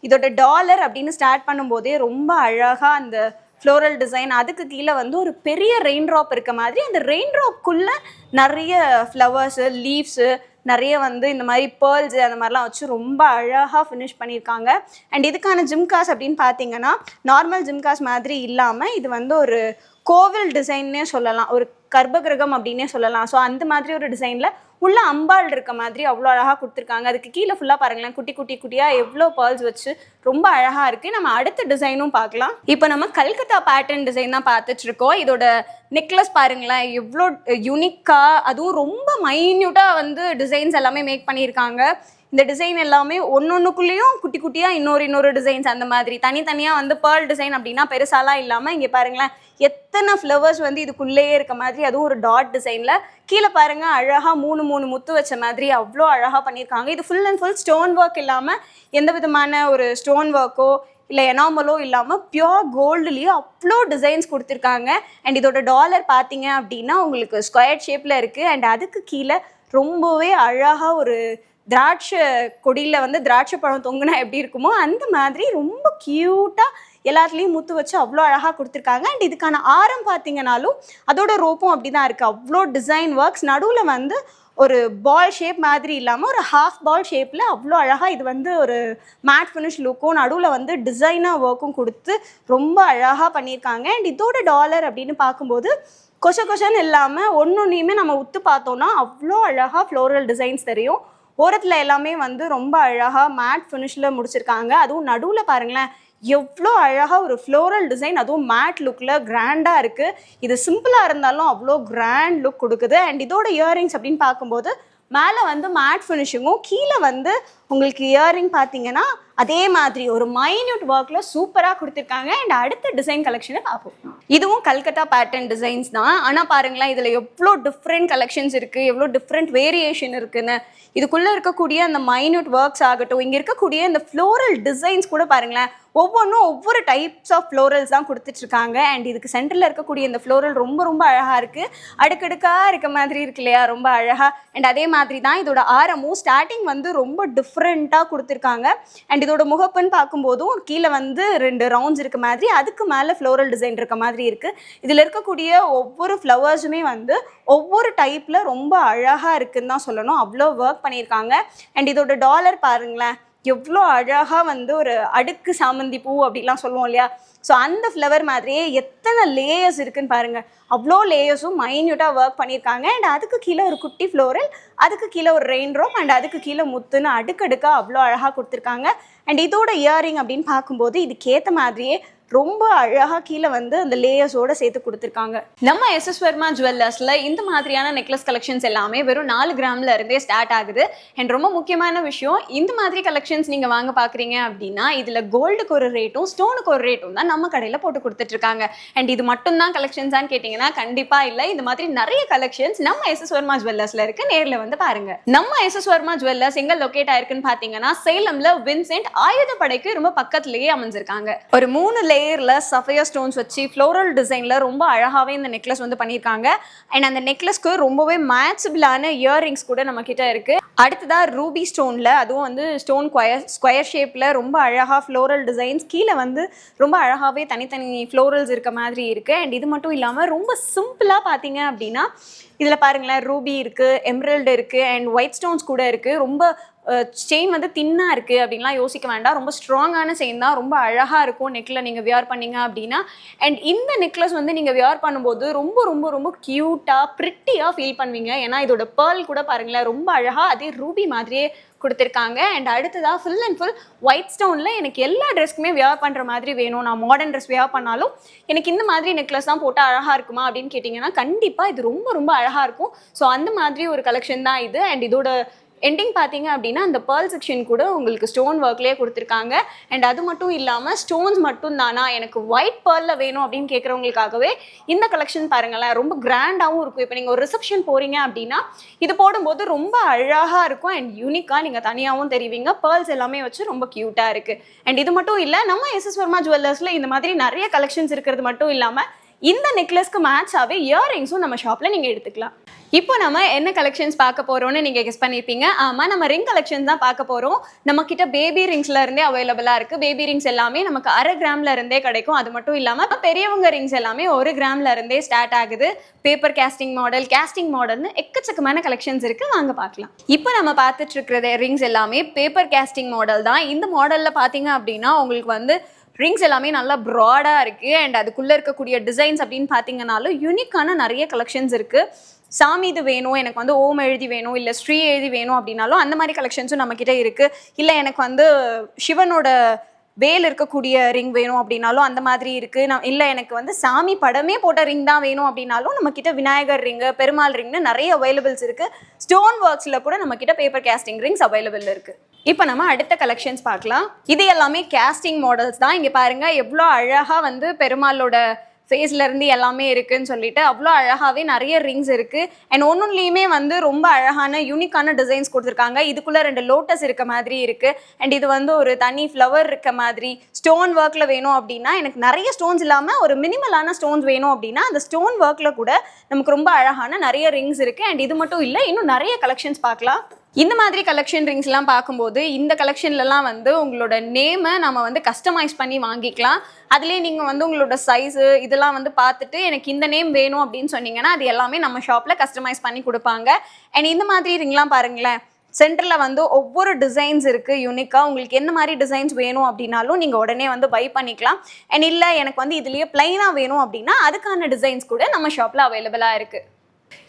இதோட டாலர் அப்படின்னு ஸ்டார்ட் பண்ணும்போதே ரொம்ப அழகாக அந்த ஃப்ளோரல் டிசைன், அதுக்கு கீழே வந்து ஒரு பெரிய ரெயின் ட்ராப் இருக்க மாதிரி, அந்த ரெயின் ட்ராப்குள்ளே நிறைய ஃப்ளவர்ஸு, லீவ்ஸு, நிறைய வந்து இந்த மாதிரி பேர்ல்ஸு அந்த மாதிரிலாம் வச்சு ரொம்ப அழகாக ஃபினிஷ் பண்ணியிருக்காங்க. அண்ட் இதுக்கான ஜிம்காஸ் அப்படின்னு பார்த்தீங்கன்னா நார்மல் ஜிம்காஸ் மாதிரி இல்லாமல் இது வந்து ஒரு கோவில் டிசைன்னே சொல்லலாம், ஒரு கர்ப்பகிரகம் அப்படின்னே சொல்லலாம். ஸோ அந்த மாதிரி ஒரு டிசைனில் உள்ள அம்பாள் இருக்க மாதிரி அவ்வளோ அழகாக கொடுத்துருக்காங்க. அதுக்கு கீழே ஃபுல்லாக பாருங்களேன் குட்டியாக எவ்வளோ பேர்ல்ஸ் வச்சு ரொம்ப அழகாக இருக்குது. நம்ம அடுத்த டிசைனும் பார்க்கலாம். இப்போ நம்ம கல்கத்தா பேட்டர்ன் டிசைன் தான் பார்த்துட்ருக்கோம். இதோட நெக்லஸ் பாருங்களேன் எவ்வளோ யூனிக்காக, அதுவும் ரொம்ப மைன்யூட்டாக வந்து டிசைன்ஸ் எல்லாமே மேக் பண்ணியிருக்காங்க. இந்த டிசைன் எல்லாமே ஒன்னொன்றுக்குள்ளேயும் குட்டியாக இன்னொரு டிசைன்ஸ் அந்த மாதிரி தனித்தனியாக வந்து பேர்ல் டிசைன் அப்படின்னா பெருசாலாம் இல்லாமல் இங்கே பாருங்களேன் எத்தனை ஃப்ளவர்ஸ் வந்து இதுக்குள்ளேயே இருக்க மாதிரி, அதுவும் ஒரு டாட் டிசைனில். கீழே பாருங்கள் அழகாக 3 முத்து வச்ச மாதிரி அவ்வளோ அழகாக பண்ணியிருக்காங்க. இது full and full stone work இல்லாமல் எந்த விதமான ஒரு ஸ்டோன் ஒர்க்கோ இல்லை எனாமலோ இல்லாமல் பியோர் கோல்டுலேயே அவ்வளோ டிசைன்ஸ் கொடுத்துருக்காங்க. அண்ட் இதோட டாலர் பார்த்தீங்க அப்படின்னா உங்களுக்கு ஸ்கொயர் ஷேப்பில் இருக்குது. அண்ட் அதுக்கு கீழே ரொம்பவே அழகாக ஒரு திராட்சை கொடியில் வந்து திராட்சை பழம் தொங்குனா எப்படி இருக்குமோ அந்த மாதிரி ரொம்ப க்யூட்டாக எல்லாத்துலேயும் முத்து வச்சு அவ்வளோ அழகாக கொடுத்துருக்காங்க. அண்ட் இதுக்கான ஆரம் பார்த்தீங்கன்னாலும் அதோட ரோப்பும் அப்படி தான் இருக்குது. அவ்வளோ டிசைன் ஒர்க்ஸ், நடுவில் வந்து ஒரு பால் ஷேப் மாதிரி இல்லாமல் ஒரு ஹாஃப் பால் ஷேப்பில் அவ்வளோ அழகாக இது வந்து ஒரு மேட் ஃபினிஷ் லுக்கும் நடுவில் வந்து டிசைனர் ஒர்க்கும் கொடுத்து ரொம்ப அழகாக பண்ணியிருக்காங்க. அண்ட் இதோட டாலர் அப்படின்னு பார்க்கும்போது கொஷன்னு இல்லாமல் ஒன்றுமே நம்ம உத்து பார்த்தோன்னா அவ்வளோ அழகாக ஃப்ளோரல் டிசைன்ஸ் தெரியும். ஓரத்தில் எல்லாமே வந்து ரொம்ப அழகாக மேட் ஃபினிஷில் முடிச்சிருக்காங்க. அதுவும் நடுவில் பாருங்களேன் எவ்வளோ அழகாக ஒரு ஃப்ளோரல் டிசைன், அதுவும் மேட் லுக்கில் கிராண்டாக இருக்குது. இது சிம்பிளாக இருந்தாலும் அவ்வளோ கிராண்ட் லுக் கொடுக்குது. அண்ட் இதோட இயரிங்ஸ் அப்படின்னு பார்க்கும்போது மேலே வந்து மேட் ஃபினிஷிங்கும் கீழே வந்து உங்களுக்கு இயரிங் பார்த்தீங்கன்னா அதே மாதிரி ஒரு மைன்யூட் ஒர்க்கில் சூப்பராக கொடுத்துருக்காங்க. அண்ட் அடுத்த டிசைன் கலெக்ஷனை பார்ப்போம். இதுவும் கல்கட்டா பேட்டர்ன் டிசைன்ஸ் தான். ஆனால் பாருங்களேன் இதில் எவ்வளோ டிஃப்ரெண்ட் கலெக்ஷன்ஸ் இருக்குது, எவ்வளோ டிஃப்ரெண்ட் வேரியேஷன் இருக்குன்னு. இதுக்குள்ளே இருக்கக்கூடிய அந்த மைன்யூட் ஒர்க்ஸ் ஆகட்டும், இங்கே இருக்கக்கூடிய இந்த ஃப்ளோரல் டிசைன்ஸ் கூட பாருங்களேன் ஒவ்வொன்றும் ஒவ்வொரு டைப்ஸ் ஆஃப் ஃப்ளோரல்ஸ் தான் கொடுத்துட்ருக்காங்க. அண்ட் இதுக்கு சென்டரில் இருக்கக்கூடிய இந்த ஃப்ளோரல் ரொம்ப ரொம்ப அழகாக இருக்குது. அடுக்கடுக்காக இருக்க மாதிரி இருக்கு இல்லையா, ரொம்ப அழகாக. அண்ட் அதே மாதிரி தான் இதோட ஆரமும் ஸ்டார்டிங் வந்து ரொம்ப டிஃப்ரெண்ட்டாக கொடுத்துருக்காங்க. அண்ட் இதோட முகப்புன்னு பார்க்கும்போதும் கீழே வந்து 2 ரவுண்ட்ஸ் இருக்க மாதிரி, அதுக்கு மேலே ஃப்ளோரல் டிசைன் இருக்க மாதிரி இருக்குது. இதில் இருக்கக்கூடிய ஒவ்வொரு ஃப்ளவர்ஸுமே வந்து ஒவ்வொரு டைப்பில் ரொம்ப அழகாக இருக்குன்னு தான் சொல்லணும். அவ்வளோ ஒர்க் பண்ணியிருக்காங்க. அண்ட் இதோட டாலர் பாருங்களேன் எவ்வளோ அழகாக வந்து ஒரு அடுக்கு சாமந்தி பூ அப்படிலாம் சொல்லுவோம் இல்லையா, ஸோ அந்த ஃப்ளவர் மாதிரியே எத்தனை லேயர்ஸ் இருக்குன்னு பாருங்கள். அவ்வளோ லேயர்ஸும் மைன்யூட்டாக ஒர்க் பண்ணியிருக்காங்க. அண்ட் அதுக்கு கீழே ஒரு குட்டி ஃப்ளோரல், அதுக்கு கீழே ஒரு ரெயின் ரோப், அண்ட் அதுக்கு கீழே முத்துன்னு அடுக்கடுக்காக அவ்வளோ அழகாக கொடுத்துருக்காங்க. அண்ட் இதோட இயரிங் அப்படின்னு பார்க்கும்போது இதுக்கேற்ற மாதிரியே ரொம்ப அழகாக கீழே வந்து அந்த லேயர்ஸோடு சேர்த்து கொடுத்துருக்காங்க. நம்ம எஸ்எஸ் வர்மா ஜுவல்லர்ஸில் இந்த மாதிரியான நெக்லஸ் கலெக்ஷன்ஸ் எல்லாமே வெறும் 4 கிராம்ல இருந்தே ஸ்டார்ட் ஆகுது. அண்ட் ரொம்ப முக்கியமான விஷயம், இந்த மாதிரி கலெக்ஷன்ஸ் நீங்கள் வாங்க பார்க்குறீங்க அப்படின்னா இதில் கோல்டுக்கு ஒரு ரேட்டும் ஸ்டோனுக்கு ஒரு ரேட்டும் தான் நம்ம கடையில் போட்டு கொடுத்துட்ருக்காங்க. அண்ட் இது மட்டும்தான் கலெக்ஷன்ஸான்னு கேட்டிங்கன்னா கண்டிப்பாக இல்லை. இந்த மாதிரி நிறைய கலெக்ஷன்ஸ் நம்ம எஸ்எஸ் வர்மா ஜுவல்லர்ஸில் இருக்குது. நேரில் வந்து பாருங்கள். நம்ம எஸ்எஸ் வர்மா ஜுவல்லர்ஸ் எங்கே லொக்கேட் ஆயிருக்குன்னு பார்த்தீங்கன்னா சேலம்ல வின்சென்ட் ஆயுதப்படைக்கு ரொம்ப பக்கத்துலேயே அமைஞ்சிருக்காங்க. ஒரு 3 லேயர்ல சஃபையர் ஸ்டோன்ஸ் வச்சு ஃப்ளோரல் டிசைன்ல ரொம்ப அழகாவே இந்த நெக்லஸ் வந்து பண்ணியிருக்காங்க. அண்ட் அந்த நெக்லஸ்க்கு ரொம்பவே மேட்சபிளான இயரிங்ஸ் கூட நம்ம கிட்ட இருக்கு. அடுத்ததா ரூபி ஸ்டோன்ல, அதுவும் வந்து ஸ்டோன் ஸ்கொயர் ஷேப்ல ரொம்ப அழகா ஃப்ளோரல் டிசைன்ஸ், கீழே வந்து ரொம்ப அழகாவே தனித்தனி ஃப்ளோரல்ஸ் இருக்க மாதிரி இருக்கு. அண்ட் இது மட்டும் இல்லாமல் ரொம்ப சிம்பிளா பார்த்தீங்க அப்படின்னா இதில் பாருங்களேன் ரூபி இருக்கு, எம்ரல்டு இருக்கு, அண்ட் ஒயிட் ஸ்டோன்ஸ் கூட இருக்கு. ரொம்ப செயின் வந்து தின்னாக இருக்குது அப்படின்லாம் யோசிக்க வேண்டாம். ரொம்ப ஸ்ட்ராங்கான செயின் தான், ரொம்ப அழகாக இருக்கும் நெக்கில் நீங்கள் வியர் பண்ணிங்க அப்படின்னா. அண்ட் இந்த நெக்லஸ் வந்து நீங்கள் வியர் பண்ணும்போது ரொம்ப ரொம்ப ரொம்ப க்யூட்டாக ப்ரிட்டியாக ஃபீல் பண்ணுவீங்க. ஏன்னா இதோட பேர்ல் கூட பாருங்களேன் ரொம்ப அழகாக அதே ரூபி மாதிரியே கொடுத்துருக்காங்க. அண்ட் அடுத்ததாக ஃபுல் அண்ட் ஃபுல் ஒயிட் ஸ்டோனில் எனக்கு எல்லா ட்ரெஸ்க்குமே வியர் பண்ணுற மாதிரி வேணும், நான் மாடர்ன் ட்ரெஸ் வியர் பண்ணாலும் எனக்கு இந்த மாதிரி நெக்லஸ் தான் போட்டால் அழகாக இருக்குமா அப்படின்னு கேட்டிங்கன்னா கண்டிப்பாக இது ரொம்ப ரொம்ப அழகாக இருக்கும். ஸோ அந்த மாதிரி ஒரு கலெக்ஷன் தான் இது. அண்ட் இதோட எண்டிங் பார்த்தீங்க அப்படின்னா அந்த பேர்ல் செக்ஷன் கூட உங்களுக்கு ஸ்டோன் ஒர்க்லேயே கொடுத்துருக்காங்க. அண்ட் அது மட்டும் இல்லாமல் ஸ்டோன்ஸ் மட்டும் தானா எனக்கு ஒயிட் பேர்லில் வேணும் அப்படின்னு கேட்குறவங்களுக்காகவே இந்த கலெக்ஷன் பாருங்களேன் ரொம்ப கிராண்டாகவும் இருக்கும். இப்போ நீங்கள் ஒரு ரிசப்ஷன் போகிறீங்க அப்படின்னா இது போடும்போது ரொம்ப அழகாக இருக்கும். அண்ட் யூனிக்காக நீங்கள் தனியாகவும் தெரிவிங்க. பேர்ல்ஸ் எல்லாமே வச்சு ரொம்ப க்யூட்டாக இருக்குது. அண்ட் இது மட்டும் இல்லை, நம்ம எஸ்எஸ் வர்மா ஜுவல்லர்ஸில் இந்த மாதிரி நிறைய கலெக்ஷன்ஸ் இருக்கிறது மட்டும் இல்லாமல் இந்த நெக்லஸ்க்கு மேட்சாகவே இயரிங்ஸும் நம்ம ஷாப்பில் நீங்கள் எடுத்துக்கலாம். இப்போ நம்ம என்ன கலெக்ஷன்ஸ் பார்க்க போகிறோம்னு நீங்கள் கெஸ் பண்ணியிருப்பீங்க. ஆமாம், நம்ம ரிங் கலெக்ஷன்ஸ் தான் பார்க்க போகிறோம். நம்மக்கிட்ட பேபி ரிங்ஸ்ல இருந்தே அவைலபிளாக இருக்குது. பேபி ரிங்ஸ் எல்லாமே நமக்கு 1/2 கிராம்ல இருந்தே கிடைக்கும். அது மட்டும் இல்லாமல் பெரியவங்க ரிங்ஸ் எல்லாமே 1 கிராம்ல இருந்தே ஸ்டார்ட் ஆகுது. பேப்பர் கேஸ்டிங் மாடல்னு எக்கச்சக்கமான கலெக்ஷன்ஸ் இருக்குது. வாங்க பார்க்கலாம். இப்போ நம்ம பார்த்துட்டு இருக்கிற ரிங்ஸ் எல்லாமே பேப்பர் கேஸ்டிங் மாடல் தான். இந்த மாடலில் பார்த்தீங்க அப்படின்னா உங்களுக்கு வந்து ரிங்ஸ் எல்லாமே நல்லா ப்ராடாக இருக்குது. அண்ட் அதுக்குள்ளே இருக்கக்கூடிய டிசைன்ஸ் அப்படின்னு பார்த்தீங்கன்னாலும் யூனிக்கான நிறைய கலெக்ஷன்ஸ் இருக்குது. சாமி இது வேணும், எனக்கு வந்து ஓம் எழுதி வேணும், இல்லை ஸ்ரீ எழுதி வேணும் அப்படின்னாலும் அந்த மாதிரி கலெக்ஷன்ஸும் நம்மக்கிட்ட இருக்குது. இல்லை எனக்கு வந்து சிவனோட வேல் இருக்கக்கூடிய ரிங் வேணும் அப்படின்னாலும் அந்த மாதிரி இருக்குது. இல்லை எனக்கு வந்து சாமி படமே போட்ட ரிங் தான் வேணும் அப்படின்னாலும் நம்மக்கிட்ட விநாயகர் ரிங்கு, பெருமாள் ரிங்னு நிறைய அவைலபிள்ஸ் இருக்குது. ஸ்டோன் ஒர்க்ஸில் கூட நம்மக்கிட்ட பேப்பர் கேஸ்டிங் ரிங்ஸ் அவைலபிள் இருக்குது. இப்போ நம்ம அடுத்த கலெக்ஷன்ஸ் பார்க்கலாம். இது எல்லாமே கேஸ்டிங் மாடல்ஸ் தான். இங்கே பாருங்கள் எவ்வளோ அழகாக வந்து பெருமாளோட ஃபேஸ்லேருந்து எல்லாமே இருக்குதுன்னு சொல்லிட்டு அவ்வளோ அழகாகவே நிறைய ரிங்ஸ் இருக்குது. அண்ட் ஒன்றுலேயுமே வந்து ரொம்ப அழகான யூனிக்கான டிசைன்ஸ் கொடுத்துருக்காங்க. இதுக்குள்ளே 2 லோட்டஸ் இருக்க மாதிரி இருக்குது. அண்ட் இது வந்து ஒரு தனி ஃப்ளவர் இருக்க மாதிரி ஸ்டோன் ஒர்க்கில் வேணும் அப்படின்னா, எனக்கு நிறைய ஸ்டோன்ஸ் இல்லாமல் ஒரு மினிமலான ஸ்டோன்ஸ் வேணும் அப்படின்னா அந்த ஸ்டோன் ஒர்க்கில் கூட நமக்கு ரொம்ப அழகான நிறைய ரிங்ஸ் இருக்குது. அண்ட் இது மட்டும் இல்லை, இன்னும் நிறைய கலெக்ஷன்ஸ் பார்க்கலாம். இந்த மாதிரி கலெக்ஷன் ரிங்ஸ்லாம் பார்க்கும்போது இந்த கலெக்ஷன்லலாம் வந்து உங்களோட நேமை நம்ம வந்து கஸ்டமைஸ் பண்ணி வாங்கிக்கலாம். அதுலேயே நீங்கள் வந்து உங்களோட சைஸு இதெல்லாம் வந்து பார்த்துட்டு எனக்கு இந்த நேம் வேணும் அப்படின்னு சொன்னீங்கன்னா அது எல்லாமே நம்ம ஷாப்பில் கஸ்டமைஸ் பண்ணி கொடுப்பாங்க. அண்ட் இந்த மாதிரி ரிங்லாம் பாருங்களேன், சென்டரில் வந்து ஒவ்வொரு டிசைன்ஸ் இருக்குது யூனிக்காக. உங்களுக்கு என்ன மாதிரி டிசைன்ஸ் வேணும் அப்படின்னாலும் நீங்கள் உடனே வந்து பை பண்ணிக்கலாம். அண்ட் இல்லை எனக்கு வந்து இதுலேயே ப்ளைனாக வேணும் அப்படின்னா அதுக்கான டிசைன்ஸ் கூட நம்ம ஷாப்பில் அவைலபிளாக இருக்குது.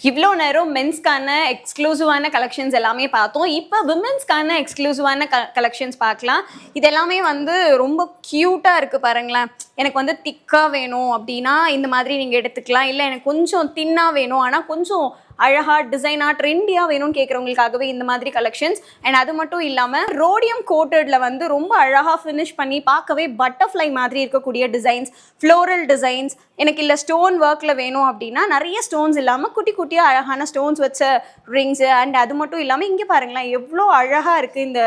இவ்வளோ நேரம் மென்ஸ்க்கான எக்ஸ்க்ளூசிவான கலெக்ஷன்ஸ் எல்லாமே பார்த்தோம். இப்போ விமென்ஸ்க்கான எக்ஸ்க்ளூசிவான கலெக்ஷன்ஸ் பார்க்கலாம். இது எல்லாமே வந்து ரொம்ப க்யூட்டாக இருக்குது பாருங்களேன். எனக்கு வந்து திக்காக வேணும் அப்படின்னா இந்த மாதிரி நீங்கள் எடுத்துக்கலாம். இல்லை எனக்கு கொஞ்சம் தின்னாக வேணும் ஆனால் கொஞ்சம் அழகாக டிசைனாக ட்ரெண்டியாக வேணும்னு கேட்குறவங்களுக்காகவே இந்த மாதிரி கலெக்ஷன்ஸ். அண்ட் அது மட்டும் இல்லாமல் ரோடியம் கோட்டடில் வந்து ரொம்ப அழகாக ஃபினிஷ் பண்ணி பார்க்கவே பட்டர்ஃப்ளை மாதிரி இருக்கக்கூடிய டிசைன்ஸ், ஃப்ளோரல் டிசைன்ஸ். எனக்கு இல்லை ஸ்டோன் ஒர்க்கில் வேணும் அப்படின்னா நிறைய ஸ்டோன்ஸ் இல்லாமல் குட்டி குட்டியாக அழகான ஸ்டோன்ஸ் வச்ச ரிங்ஸு. அண்ட் அது மட்டும் இல்லாமல் இங்கே பாருங்களேன் எவ்வளோ அழகாக இருக்குது இந்த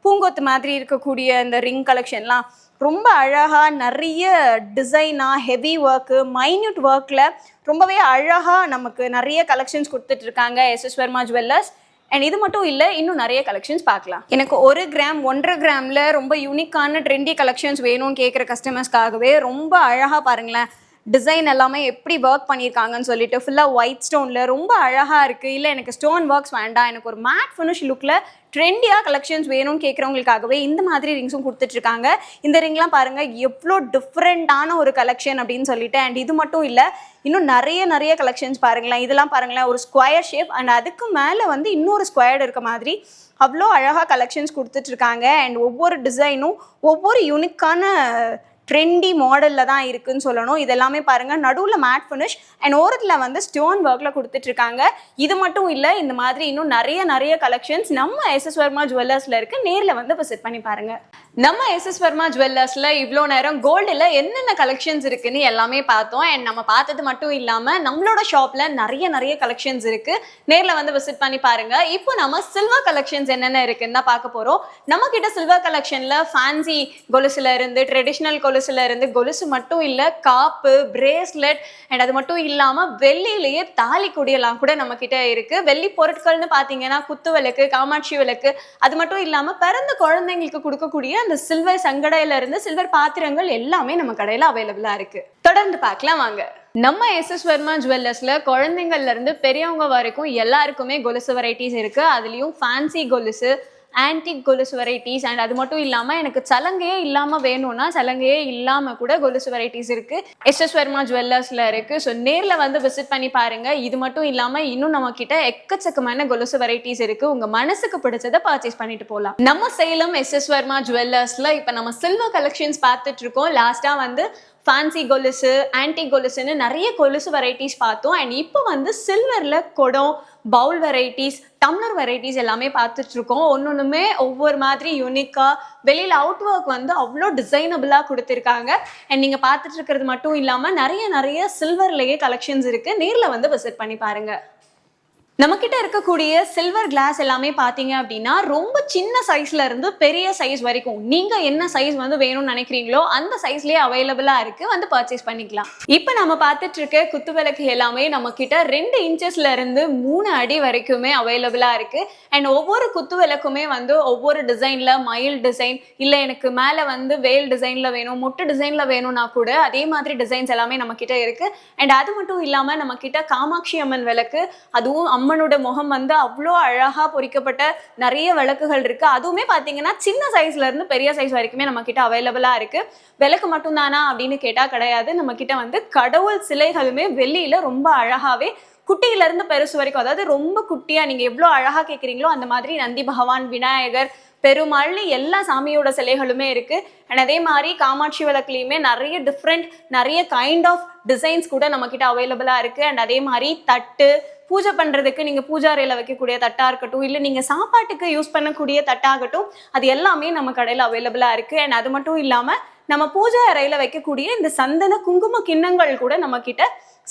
பூங்கொத்து மாதிரி இருக்கக்கூடிய இந்த ரிங் கலெக்ஷன்லாம். ரொம்ப அழகாக நிறைய டிசைனாக ஹெவி ஒர்க்கு மைன்யூட் ஒர்க்கில் ரொம்பவே அழகாக நமக்கு நிறைய கலெக்ஷன்ஸ் கொடுத்துட்ருக்காங்க எஸ்எஸ் வர்மா ஜுவல்லர்ஸ். அண்ட் இது மட்டும் இல்லை, இன்னும் நிறைய கலெக்ஷன்ஸ் பார்க்கலாம். எனக்கு 1 கிராம் 1.5 கிராமில் ரொம்ப யூனிக்கான ட்ரெண்டி கலெக்ஷன்ஸ் வேணும்னு கேட்குற கஸ்டமர்ஸ்க்காகவே ரொம்ப அழகாக பாருங்களேன் டிசைன் எல்லாமே எப்படி ஒர்க் பண்ணியிருக்காங்கன்னு சொல்லிட்டு ஃபுல்லாக ஒயிட் ஸ்டோனில் ரொம்ப அழகாக இருக்குது. இல்லை எனக்கு ஸ்டோன் ஒர்க்ஸ் வேண்டாம், எனக்கு ஒரு மேட் ஃபினிஷ் லுக்கில் ட்ரெண்டியாக கலெக்ஷன்ஸ் வேணும்னு கேட்குறவங்களுக்காகவே இந்த மாதிரி ரிங்ஸும் கொடுத்துட்ருக்காங்க. இந்த ரிங்லாம் பாருங்கள் எவ்வளோ டிஃப்ரெண்ட்டான ஒரு கலெக்ஷன் அப்படின்னு சொல்லிட்டு. அண்ட் இது மட்டும் இல்லை, இன்னும் நிறைய கலெக்ஷன்ஸ் பாருங்களேன். இதெல்லாம் பாருங்களேன் ஒரு ஸ்கொயர் ஷேப் அண்ட் அதுக்கு மேலே வந்து இன்னொரு ஸ்கொயர்டு இருக்க மாதிரி அவ்வளோ அழகாக கலெக்ஷன்ஸ் கொடுத்துட்ருக்காங்க. அண்ட் ஒவ்வொரு டிசைனும் ஒவ்வொரு யூனிக்கான ட்ரெண்டி மாடலில் தான் இருக்குதுன்னு சொல்லணும். இதெல்லாமே பாருங்கள் நடுவில் மேட் ஃபினிஷ் அண்ட் ஓரத்தில் வந்து ஸ்டோன் ஒர்க்கில் கொடுத்துட்ருக்காங்க. இது மட்டும் இல்லை, இந்த மாதிரி இன்னும் நிறைய கலெக்ஷன்ஸ் நம்ம எஸ்எஸ் வர்மா ஜுவல்லர்ஸில் இருக்குது. நேரில் வந்து விசிட் பண்ணி பாருங்கள். நம்ம எஸ்எஸ் வர்மா ஜுவல்லர்ஸில் இவ்வளோ நேரம் கோல்டில் என்னென்ன கலெக்ஷன்ஸ் இருக்குதுன்னு எல்லாமே பார்த்தோம். அண்ட் நம்ம பார்த்தது மட்டும் இல்லாமல் நம்மளோட ஷாப்பில் நிறைய கலெக்ஷன்ஸ் இருக்குது. நேரில் வந்து விசிட் பண்ணி பாருங்கள். இப்போ நம்ம சில்வர் கலெக்ஷன்ஸ் என்னென்ன இருக்குன்னு தான் பார்க்க போகிறோம். நம்மக்கிட்ட சில்வர் கலெக்ஷனில் ஃபேன்சி கொலுசில் இருந்து ட்ரெடிஷ்னல் கொலுசுல இருந்து கொலுசு மட்டும் இல்லை, காப்பு, பிரேஸ்லெட் அண்ட் அது மட்டும் இல்லாமல் வெள்ளியிலேயே தாலி கொடியெல்லாம் கூட நம்ம கிட்ட இருக்கு. வெள்ளி பொருட்கள்னு பார்த்தீங்கன்னா குத்து விளக்கு, காமாட்சி விளக்கு, அது மட்டும் இல்லாமல் பிறந்த குழந்தைங்களுக்கு கொடுக்கக்கூடிய அந்த சில்வர் சங்கடையில இருந்து சில்வர் பாத்திரங்கள் எல்லாமே நம்ம கடையில் அவைலபிளா இருக்கு. தொடர்ந்து பார்க்கலாம் வாங்க. நம்ம எஸ்எஸ் வர்மா ஜுவல்லர்ஸ்ல குழந்தைங்கள்ல இருந்து பெரியவங்க வரைக்கும் எல்லாருக்குமே கொலுசு வெரைட்டிஸ் இருக்கு. அதுலயும் ஃபேன்சி கொலுசு, ஆன்டிக் கொலுசு வெரைட்டிஸ் அண்ட் அது மட்டும் இல்லாமல் எனக்கு சலங்கையே இல்லாமல் வேணும்னா சலங்கையே இல்லாமல் கூட கொலுசு வெரைட்டிஸ் இருக்குது. எஸ்எஸ் வர்மா ஜுவல்லர்ஸில் இருக்குது. ஸோ நேரில் வந்து விசிட் பண்ணி பாருங்கள். இது மட்டும் இல்லாமல் இன்னும் நம்மக்கிட்ட எக்கச்சக்கமான கொலுசு வெரைட்டிஸ் இருக்குது. உங்கள் மனசுக்கு பிடிச்சதை பர்ச்சேஸ் பண்ணிட்டு போகலாம். நம்ம சேலம் எஸ்எஸ் வர்மா ஜுவல்லர்ஸில் இப்போ நம்ம சில்வர் கலெக்ஷன்ஸ் பார்த்துட்டு இருக்கோம். லாஸ்ட்டாக வந்து ஃபேன்சி கொலுசு, ஆன்டிக் கொலுசுன்னு நிறைய கொலுசு வெரைட்டிஸ் பார்த்தோம். அண்ட் இப்போ வந்து சில்வரில் குடம், பவுல் வெரைட்டிஸ், டம்ளர் வெரைட்டிஸ் எல்லாமே பார்த்துட்ருக்கோம். ஒன்றுமே ஒவ்வொரு மாதிரி யூனிக்காக வெளியில் அவுட் ஒர்க் வந்து அவ்வளோ டிசைனபிளாக கொடுத்துருக்காங்க. அண்ட் நீங்கள் பார்த்துட்டு இருக்கிறது மட்டும் இல்லாமல் நிறைய சில்வர்லேயே கலெக்ஷன்ஸ் இருக்குது. நேரில் வந்து விசிட் பண்ணி பாருங்கள். நம்மக்கிட்ட இருக்கக்கூடிய சில்வர் கிளாஸ் எல்லாமே பார்த்தீங்க அப்படின்னா ரொம்ப சின்ன சைஸ்ல இருந்து பெரிய சைஸ் வரைக்கும் நீங்கள் என்ன சைஸ் வந்து வேணும்னு நினைக்கிறீங்களோ அந்த சைஸ்லேயே அவைலபிளாக இருக்குது. வந்து பர்ச்சேஸ் பண்ணிக்கலாம். இப்போ நம்ம பார்த்துட்டு இருக்க குத்து விளக்கு எல்லாமே நம்மக்கிட்ட 2 இன்ச்சஸ்ல இருந்து 3 அடி வரைக்குமே அவைலபிளாக இருக்குது. அண்ட் ஒவ்வொரு குத்து விளக்குமே வந்து ஒவ்வொரு டிசைனில் மயில் டிசைன், இல்லை எனக்கு மேலே வந்து வேல் டிசைனில் வேணும், முட்டு டிசைனில் வேணும்னா கூட அதே மாதிரி டிசைன்ஸ் எல்லாமே நம்மக்கிட்ட இருக்குது. அண்ட் அது மட்டும் இல்லாமல் நம்மக்கிட்ட காமாட்சி அம்மன் விளக்கு, அதுவும் அம்மனோட முகம் வந்து அவ்வளோ அழகாக பொறிக்கப்பட்ட நிறைய விளக்குகள் இருக்குது. அதுவுமே பார்த்தீங்கன்னா சின்ன சைஸ்ல இருந்து பெரிய சைஸ் வரைக்குமே நம்ம கிட்ட அவைலபிளாக இருக்குது. விளக்கு மட்டும்தானா அப்படின்னு கேட்டால் கிடையாது. நம்ம கிட்ட வந்து கடவுள் சிலைகளுமே வெள்ளியில் ரொம்ப அழகாகவே குட்டியிலேருந்து பெருசு வரைக்கும், அதாவது ரொம்ப குட்டியாக நீங்கள் எவ்வளோ அழகாக கேட்குறீங்களோ அந்த மாதிரி நந்தி பகவான், விநாயகர், பெருமாள்னு எல்லா சாமியோட சிலைகளுமே இருக்குது. அண்ட் அதே மாதிரி காமாட்சி விளக்குலையுமே நிறைய டிஃப்ரெண்ட் நிறைய கைண்ட் ஆஃப் டிசைன்ஸ் கூட நம்மக்கிட்ட அவைலபிளாக இருக்குது. அண்ட் அதே மாதிரி தட்டு, பூஜை பண்ணுறதுக்கு நீங்கள் பூஜா அறையில் வைக்கக்கூடிய தட்டாக இருக்கட்டும், இல்லை நீங்கள் சாப்பாட்டுக்கு யூஸ் பண்ணக்கூடிய தட்டாகட்டும், அது எல்லாமே நம்ம கடையில் அவைலபிளாக இருக்குது. அண்ட் அது மட்டும் இல்லாமல் நம்ம பூஜா அறையில் வைக்கக்கூடிய இந்த சந்தன குங்கும கிண்ணங்கள் கூட நம்மக்கிட்ட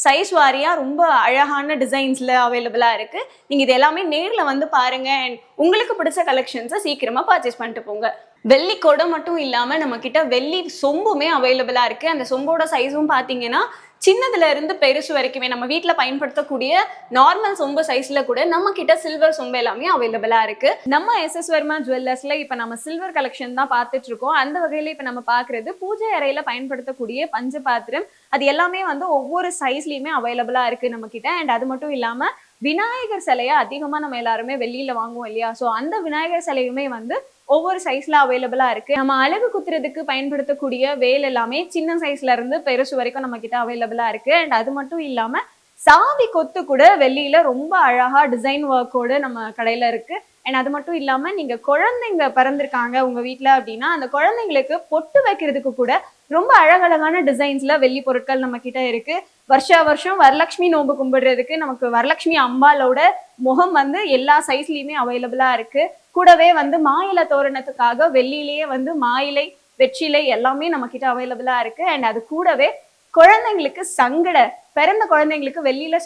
சைஸ் வாரியாக ரொம்ப அழகான டிசைன்ஸில் அவைலபிளாக இருக்குது. நீங்கள் இது எல்லாமே நேரில் வந்து பாருங்கள். அண்ட் உங்களுக்கு பிடிச்ச கலெக்ஷன்ஸை சீக்கிரமாக பர்ச்சேஸ் பண்ணிட்டு போங்க. வெள்ளி கொடை மட்டும் இல்லாமல் நம்மக்கிட்ட வெள்ளி சொம்புமே அவைலபிளாக இருக்குது. அந்த சொம்போட சைஸும் பார்த்தீங்கன்னா சின்னதுல இருந்து பெருசு வரைக்குமே நம்ம வீட்டுல பயன்படுத்தக்கூடிய நார்மல் சொம்பு சைஸ்ல கூட நம்ம கிட்ட சில்வர் சொம்பு எல்லாமே அவைலபிளா இருக்கு. நம்ம எஸ்எஸ் வர்மா ஜுவல்லர்ஸ்ல இப்ப நம்ம சில்வர் கலெக்ஷன் தான் பார்த்துட்டு இருக்கோம். அந்த வகையில இப்ப நம்ம பாக்குறது பூஜை அறையில பயன்படுத்தக்கூடிய பஞ்ச பாத்திரம். அது எல்லாமே வந்து ஒவ்வொரு சைஸ்லயுமே அவைலபிளா இருக்கு நம்ம கிட்ட. அண்ட் அது மட்டும் இல்லாம விநாயகர் சிலையை அதிகமா நம்ம எல்லாருமே வெளியில வாங்குவோம் இல்லையா, ஸோ அந்த விநாயகர் சிலையுமே வந்து ஒவ்வொரு சைஸ்ல அவைலபிளா இருக்கு. நம்ம அழகு குத்துறதுக்கு பயன்படுத்தக்கூடிய வேல் எல்லாமே சின்ன சைஸ்ல இருந்து பெருசு வரைக்கும் நம்ம கிட்ட அவைலபிளா இருக்கு. அண்ட் அது மட்டும் இல்லாம சாவி கொத்து கூட வெளியில ரொம்ப அழகா டிசைன் ஒர்க்கோடு நம்ம கடையில இருக்கு. அண்ட் அது மட்டும் இல்லாம நீங்க குழந்தைங்க பிறந்திருக்காங்க உங்க வீட்டுல அப்படின்னா அந்த குழந்தைங்களுக்கு பொட்டு வைக்கிறதுக்கு கூட ரொம்ப அழகழகான டிசைன்ஸ்ல வெள்ளி பொருட்கள் நம்ம கிட்ட இருக்கு. வருஷா வருஷம் வரலட்சுமி நோம்பு கும்பிடுறதுக்கு நமக்கு வரலட்சுமி அம்பாலோட முகம் வந்து எல்லா சைஸ்லயுமே அவைலபிளா இருக்கு. கூடவே வந்து மாயிலை தோரணத்துக்காக வெள்ளியிலேயே வந்து மாயிலை வெற்றிலை எல்லாமே நம்ம கிட்ட அவைலபிளா இருக்கு. அண்ட் அது கூடவே குழந்தைங்களுக்கு பிறந்த குழந்தைங்களுக்கு வெள்ளியில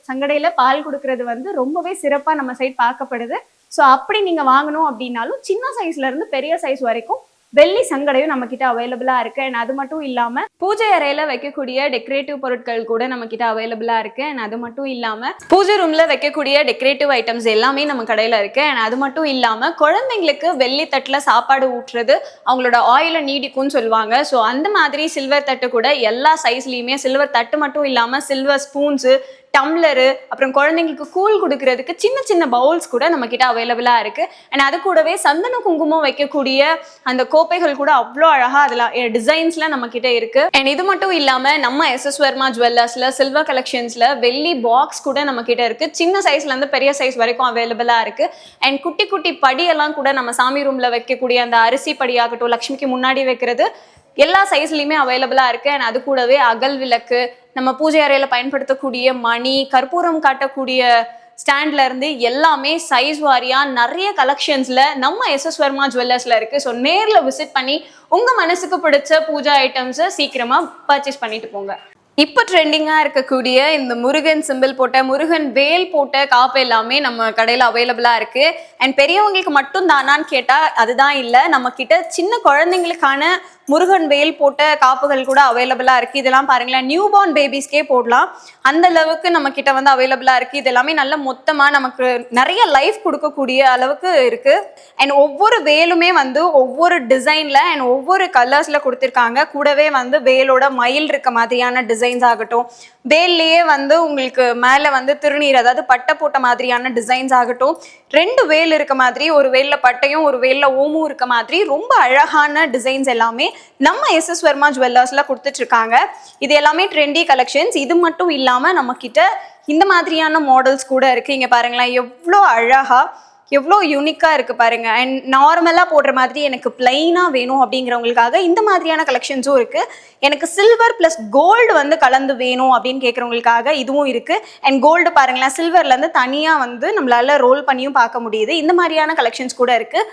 சங்கடையில பால் கொடுக்கறது வந்து ரொம்பவே சிறப்பா நம்ம சைட் பார்க்கப்படுது. ஸோ அப்படி நீங்க வாங்கணும் அப்படின்னாலும் சின்ன சைஸ்ல இருந்து பெரிய சைஸ் வரைக்கும் வெள்ளி சங்கடையும் நம்ம கிட்ட அவைலபிளா இருக்கு. அண்ட் அது மட்டும் இல்லாம பூஜை அறையில வைக்கக்கூடிய டெக்கரேட்டிவ் பொருட்கள் கூட நம்ம கிட்ட அவைலபிளா இருக்கு. அண்ட் அது மட்டும் இல்லாம பூஜை ரூம்ல வைக்கக்கூடிய டெக்கரேட்டிவ் ஐட்டம்ஸ் எல்லாமே நம்ம கடையில இருக்கு. அண்ட் அது மட்டும் இல்லாம குழந்தைங்களுக்கு வெள்ளி தட்டுல சாப்பாடு ஊற்றுறது அவங்களோட ஆயில நீடிக்கும்னு சொல்லுவாங்க. ஸோ அந்த மாதிரி சில்வர் தட்டு கூட எல்லா சைஸ்லயுமே, சில்வர் தட்டு மட்டும் இல்லாம சில்வர் ஸ்பூன்ஸ், டம்ளரு, அப்புறம் குழந்தைங்களுக்கு கூழ் கொடுக்கறதுக்கு சின்ன சின்ன பவுல்ஸ் கூட நம்ம கிட்ட அவைலபிளா இருக்கு. அண்ட் அது கூடவே சந்தன குங்குமம் வைக்கக்கூடிய அந்த கோப்பைகள் கூட அவ்வளோ அழகா அதெல்லாம் டிசைன்ஸ்ல நம்ம கிட்ட இருக்கு. அண்ட் இது மட்டும் இல்லாம நம்ம எஸ்எஸ் வர்மா ஜுவல்லர்ஸ்ல சில்வர் கலெக்ஷன்ஸ்ல வெள்ளி பாக்ஸ் கூட நம்ம கிட்ட இருக்கு. சின்ன சைஸ்ல இருந்து பெரிய சைஸ் வரைக்கும் அவைலபிளா இருக்கு. அண்ட் குட்டி குட்டி படியெல்லாம் கூட நம்ம சாமி ரூம்ல வைக்கக்கூடிய அந்த அரிசி படியாகட்டும், லட்சுமிக்கு முன்னாடி வைக்கிறது எல்லா சைஸ்லயுமே அவைலபிளா இருக்கு. அண்ட் அது கூடவே அகல் விளக்கு, நம்ம பூஜை அறையில பயன்படுத்தக்கூடிய மணி, கற்பூரம் காட்டக்கூடிய ஸ்டாண்ட்ல இருந்து எல்லாமே சைஸ் வாரியா நிறைய கலெக்ஷன்ஸ்ல நம்ம எஸ்எஸ் வர்மா ஜுவல்லர்ஸ்ல இருக்கு. ஸோ நேர்ல விசிட் பண்ணி உங்க மனசுக்கு பிடிச்ச பூஜா ஐட்டம்ஸை சீக்கிரமா பர்ச்சேஸ் பண்ணிட்டு போங்க. இப்போ ட்ரெண்டிங்காக இருக்கக்கூடிய இந்த முருகன் சிம்பிள் போட்ட, முருகன் வேல் போட்ட காப்பு எல்லாமே நம்ம கடையில் அவைலபிளாக இருக்குது. அண்ட் பெரியவங்களுக்கு மட்டும் தானான்னு கேட்டால் அதுதான் இல்லை, நம்ம கிட்ட சின்ன குழந்தைங்களுக்கான முருகன் வேல் போட்ட காப்புகள் கூட அவைலபிளாக இருக்குது. இதெல்லாம் பாருங்களேன், நியூ பார்ன் பேபிஸ்க்கே போடலாம், அந்த அளவுக்கு நம்ம கிட்ட வந்து அவைலபிளாக இருக்குது. இது எல்லாமே நல்ல மொத்தமாக நமக்கு நிறைய லைஃப் கொடுக்கக்கூடிய அளவுக்கு இருக்குது. அண்ட் ஒவ்வொரு வேலுமே வந்து ஒவ்வொரு டிசைனில் அண்ட் ஒவ்வொரு கலர்ஸில் கொடுத்துருக்காங்க. கூடவே வந்து வேலோட மயில் இருக்க மாதிரியான டிசைன்ஸ் ஆகட்டும், வேல்லையே வந்து உங்களுக்கு மேலே வந்து திருநீர், அதாவது பட்டை போட்ட மாதிரியான டிசைன்ஸ் ஆகட்டும், 2 வேல் இருக்க மாதிரி, ஒரு வேல்ல பட்டையும் ஒரு வேல்ல ஓமும் இருக்க மாதிரி ரொம்ப அழகான டிசைன்ஸ் எல்லாமே நம்ம எஸ்எஸ் வர்மா ஜுவல்லர்ஸ்ல கொடுத்துட்டு இருக்காங்க. இது எல்லாமே ட்ரெண்டி கலெக்ஷன்ஸ். இது மட்டும் இல்லாம நம்ம கிட்ட இந்த மாதிரியான மாடல்ஸ் கூட இருக்கு. இங்க பாருங்களேன், எவ்வளோ அழகா, எவ்வளோ யூனிக்காக இருக்குது பாருங்கள். அண்ட் நார்மலாக போடுற மாதிரி எனக்கு பிளைனாக வேணும் அப்படிங்கிறவங்களுக்காக இந்த மாதிரியான கலெக்ஷன்ஸும் இருக்குது. எனக்கு சில்வர் ப்ளஸ் கோல்டு வந்து கலந்து வேணும் அப்படின்னு கேட்குறவங்களுக்காக இதுவும் இருக்குது. அண்ட் கோல்டு பாருங்களேன், சில்வர்லேருந்து தனியாக வந்து நம்மளால் ரோல் பண்ணியும் பார்க்க முடியுது. இந்த மாதிரியான கலெக்ஷன்ஸ் கூட இருக்குது.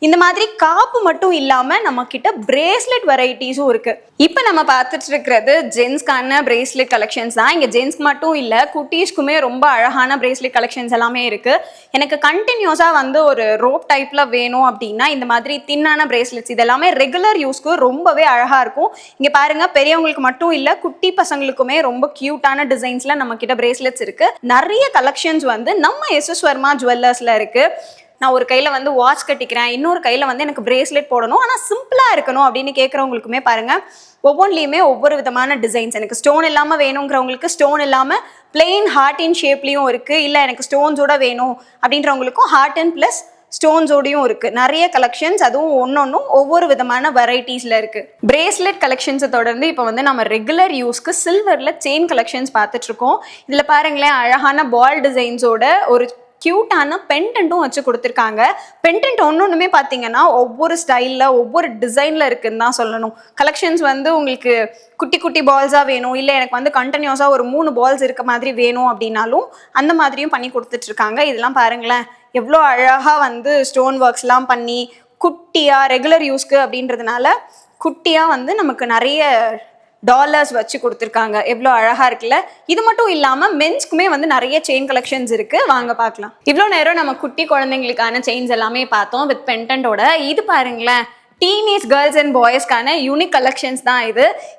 இந்த மாதிரி காப்பு மட்டும் இல்லாமல் நம்ம கிட்ட பிரேஸ்லெட் வெரைட்டிஸும் இருக்கு. இப்போ நம்ம பார்த்துட்டு இருக்கிறது ஜென்ஸ்க்கான பிரேஸ்லெட் கலெக்ஷன்ஸ் தான். இங்கே ஜென்ஸ்க்கு மட்டும் இல்லை, குட்டீஸ்க்குமே ரொம்ப அழகான பிரேஸ்லெட் கலெக்ஷன்ஸ் எல்லாமே இருக்கு. எனக்கு கண்டினியூஸாக வந்து ஒரு ரோப் டைப்ல வேணும் அப்படின்னா இந்த மாதிரி தின்னான பிரேஸ்லெட்ஸ் இது எல்லாமே ரெகுலர் யூஸ்க்கு ரொம்பவே அழகா இருக்கும். இங்கே பாருங்க, பெரியவங்களுக்கு மட்டும் இல்லை, குட்டி பசங்களுக்குமே ரொம்ப கியூட்டான டிசைன்ஸ்ல நம்ம கிட்ட பிரேஸ்லெட்ஸ் இருக்கு. நிறைய கலெக்ஷன்ஸ் வந்து நம்ம எஸ்எஸ் வர்மா ஜுவல்லர்ஸ்ல இருக்கு. நான் ஒரு கையில் வந்து வாட்ச் கட்டிக்கிறேன், இன்னொரு கையில் வந்து எனக்கு பிரேஸ்லெட் போடணும், ஆனால் சிம்பிளாக இருக்கணும் அப்படின்னு கேட்குறவங்களுக்குமே பாருங்கள், ஒவ்வொன்றிலையுமே ஒவ்வொரு விதமான டிசைன்ஸ். எனக்கு ஸ்டோன் இல்லாமல் வேணுங்கிறவங்களுக்கு ஸ்டோன் இல்லாமல் பிளெயின் ஹார்டின் ஷேப்லேயும் இருக்குது. இல்லை எனக்கு ஸ்டோன்ஸோட வேணும் அப்படின்றவங்களுக்கும் ஹார்டின் ப்ளஸ் ஸ்டோன்ஸோடையும் இருக்குது. நிறைய கலெக்ஷன்ஸ், அதுவும் ஒன்னொன்னும் ஒவ்வொரு விதமான வெரைட்டிஸில் இருக்குது. பிரேஸ்லெட் கலெக்ஷன்ஸை தொடர்ந்து இப்போ வந்து நம்ம ரெகுலர் யூஸ்க்கு சில்வரில் செயின் கலெக்ஷன்ஸ் பார்த்துட்ருக்கோம். இதில் பாருங்களேன், அழகான பால் டிசைன்ஸோட ஒரு கியூட்டான பெண்டன்ட்டும் வச்சு கொடுத்துருக்காங்க. பெண்டன்ட் ஒன்னொன்றுமே பார்த்தீங்கன்னா ஒவ்வொரு ஸ்டைலில் ஒவ்வொரு டிசைனில் இருக்குன்னு தான் சொல்லணும். கலெக்ஷன்ஸ் வந்து உங்களுக்கு குட்டி குட்டி பால்ஸாக வேணும், இல்லை எனக்கு வந்து கண்டினியூஸாக ஒரு 3 பால்ஸ் இருக்க மாதிரி வேணும் அப்படின்னாலும் அந்த மாதிரியும் பண்ணி கொடுத்துட்ருக்காங்க. இதெல்லாம் பாருங்களேன், எவ்வளோ அழகாக வந்து ஸ்டோன் ஒர்க்ஸ்லாம் பண்ணி குட்டியாக ரெகுலர் யூஸ்க்கு அப்படின்றதுனால குட்டியாக வந்து நமக்கு நிறைய டாலர்ஸ் வச்சு கொடுத்துருக்காங்க. எவ்வளோ அழகா இருக்குல்ல. இது மட்டும் இல்லாமல் மென்ஸ்க்குமே வந்து நிறைய செயின் கலெக்ஷன்ஸ் இருக்கு, வாங்க பார்க்கலாம். இவ்வளோ நேரம் நம்ம குட்டி குழந்தைங்களுக்கான செயின்ஸ் எல்லாமே பார்த்தோம் வித் பெண்டன்டோட. இது பாருங்களேன், டீனேஜ் கேர்ள்ஸ் அண்ட் பாய்ஸ்க்கான யூனிக் கலெக்ஷன்ஸ் தான்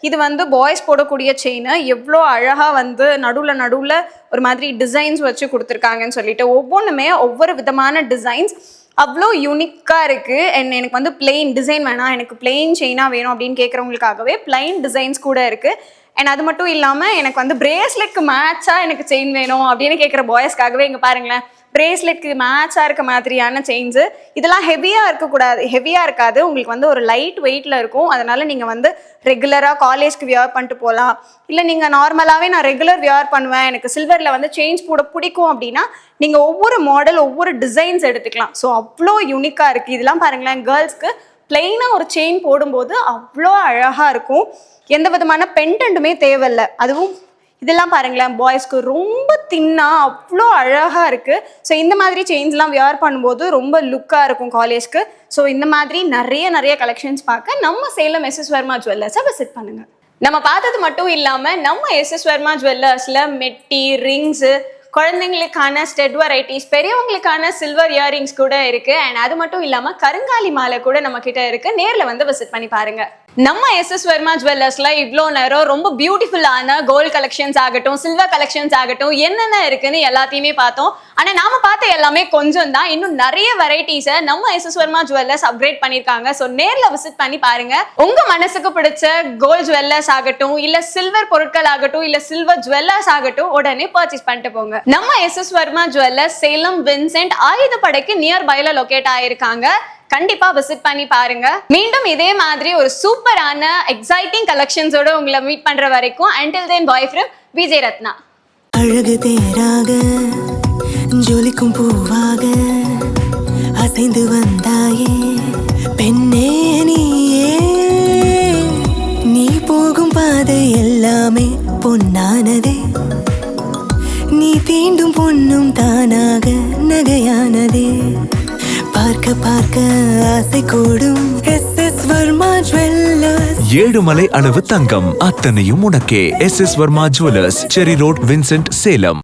இது வந்து பாய்ஸ் போடக்கூடிய செயின் எவ்வளோ அழகாக வந்து நடுவில் ஒரு மாதிரி டிசைன்ஸ் வச்சு கொடுத்துருக்காங்கன்னு சொல்லிட்டு ஒவ்வொன்றுமே ஒவ்வொரு விதமான டிசைன்ஸ் அவ்வளோ யூனிக்காக இருக்குது. அண்ட் எனக்கு வந்து பிளெயின் டிசைன் வேணாம், எனக்கு பிளெயின் செயினாக வேணும் அப்படின்னு கேட்குறவங்களுக்காகவே பிளைன் டிசைன்ஸ் கூட இருக்குது. அண்ட் அது மட்டும் இல்லாமல் எனக்கு வந்து பிரேஸ்லெட்க்கு மேட்சாக எனக்கு செயின் வேணும் அப்படின்னு கேட்குற பாய்ஸ்க்காகவே இங்கே பாருங்களேன், பிரேஸ்லெட்க்கு மேட்சாக இருக்க மாதிரியான செயின்ஸு. இதெல்லாம் ஹெவியாக இருக்காது, உங்களுக்கு வந்து ஒரு லைட் வெயிட்டில் இருக்கும். அதனால் நீங்கள் வந்து ரெகுலராக காலேஜ்க்கு வியர் பண்ணிட்டு போகலாம். இல்லை நீங்கள் நார்மலாகவே நான் ரெகுலர் வியர் பண்ணுவேன், எனக்கு சில்வரில் வந்து செயின்ஸ் போட பிடிக்கும் அப்படின்னா நீங்கள் ஒவ்வொரு மாடல் ஒவ்வொரு டிசைன்ஸ் எடுத்துக்கலாம். ஸோ அவ்வளோ யூனிக்காக இருக்குது. இதெல்லாம் பாருங்களேன், கேர்ள்ஸ்க்கு பிளெயினாக ஒரு செயின் போடும்போது அவ்வளோ அழகாக இருக்கும். எந்த விதமான பெண்டன்ட்டுமே தேவையில்லை. அதுவும் இதெல்லாம் பாருங்களேன், பாய்ஸ்க்கு ரொம்ப தின்னாக அவ்வளோ அழகாக இருக்குது. ஸோ இந்த மாதிரி செயின்ஸ்லாம் வியர் பண்ணும்போது ரொம்ப லுக்காக இருக்கும் காலேஜ்க்கு. ஸோ இந்த மாதிரி நிறைய கலெக்ஷன்ஸ் பார்க்க நம்ம சேலம் எஸ்எஸ் வர்மா ஜுவல்லர்ஸை விசிட் பண்ணுங்கள். நம்ம பார்த்தது மட்டும் இல்லாமல் நம்ம எஸ்எஸ் வர்மா ஜுவல்லர்ஸில் மெட்டி, ரிங்ஸு, குழந்தைங்களுக்கான ஸ்டெட் வெரைட்டிஸ், பெரியவங்களுக்கான சில்வர் இயரிங்ஸ் கூட இருக்கு. அண்ட் அது மட்டும் இல்லாம கருங்காலி மாலை கூட நம்ம கிட்ட இருக்கு. நேர்ல வந்து விசிட் பண்ணி பாருங்க. நம்ம எஸ்எஸ் வர்மா ஜுவல்லர்ஸ்ல இவ்வளோ நேரம் ரொம்ப பியூட்டிஃபுல்லான கோல்ட் கலெக்ஷன்ஸ் ஆகட்டும், சில்வர் கலெக்ஷன்ஸ் ஆகட்டும், என்னென்ன இருக்குன்னு எல்லாத்தையுமே பார்த்தோம். ஆனா நாம பார்த்த எல்லாமே கொஞ்சம் தான். இன்னும் நிறைய வெரைட்டிஸை நம்ம எஸ்எஸ் வர்மா ஜுவல்லர்ஸ் அப்கிரேட் பண்ணிருக்காங்க. ஸோ நேர்ல விசிட் பண்ணி பாருங்க. உங்க மனசுக்கு பிடிச்ச கோல்ட் ஜுவல்லர்ஸ் ஆகட்டும், இல்ல சில்வர் பொருட்கள் ஆகட்டும், இல்ல சில்வர் ஜுவல்லர்ஸ் ஆகட்டும், உடனே பர்ச்சேஸ் பண்ணிட்டு போங்க. நம்ம எஸ்எஸ் வர்மா ஜுவல்லர்ஸ் சேலம் வின்சென்ட் ஆயுதப்படைக்கு நியர்பைல லொகேட் ஆயிருக்காங்க. கண்டிப்பா விசிட் பண்ணி பாருங்க. மீண்டும் இதே மாதிரி ஒரு சூப்பரான எக்ஸைட்டிங் கலெக்ஷன்ஸோட உங்களை மீட் பண்ற வரைக்கும் until then bye from Vijay Ratna. அழகு தேராக ஜொலிக்கும் பூவாக அசைந்து வந்தாயே பெண்ணே நீயே, நீ போகும் பாதை எல்லாமே பொன்னானதே, நீ தீண்டும் பொன்னும் தானாக நகையானதே, பார்க்க ஆசை கூடும் எஸ்எஸ் வர்மா ஜுவல்லர்ஸ். ஏழுமலை அளவு தங்கம் அத்தனையும் உனக்கே. எஸ்எஸ் வர்மா ஜுவல்லர்ஸ், செரி ரோட், வின்சென்ட், சேலம்.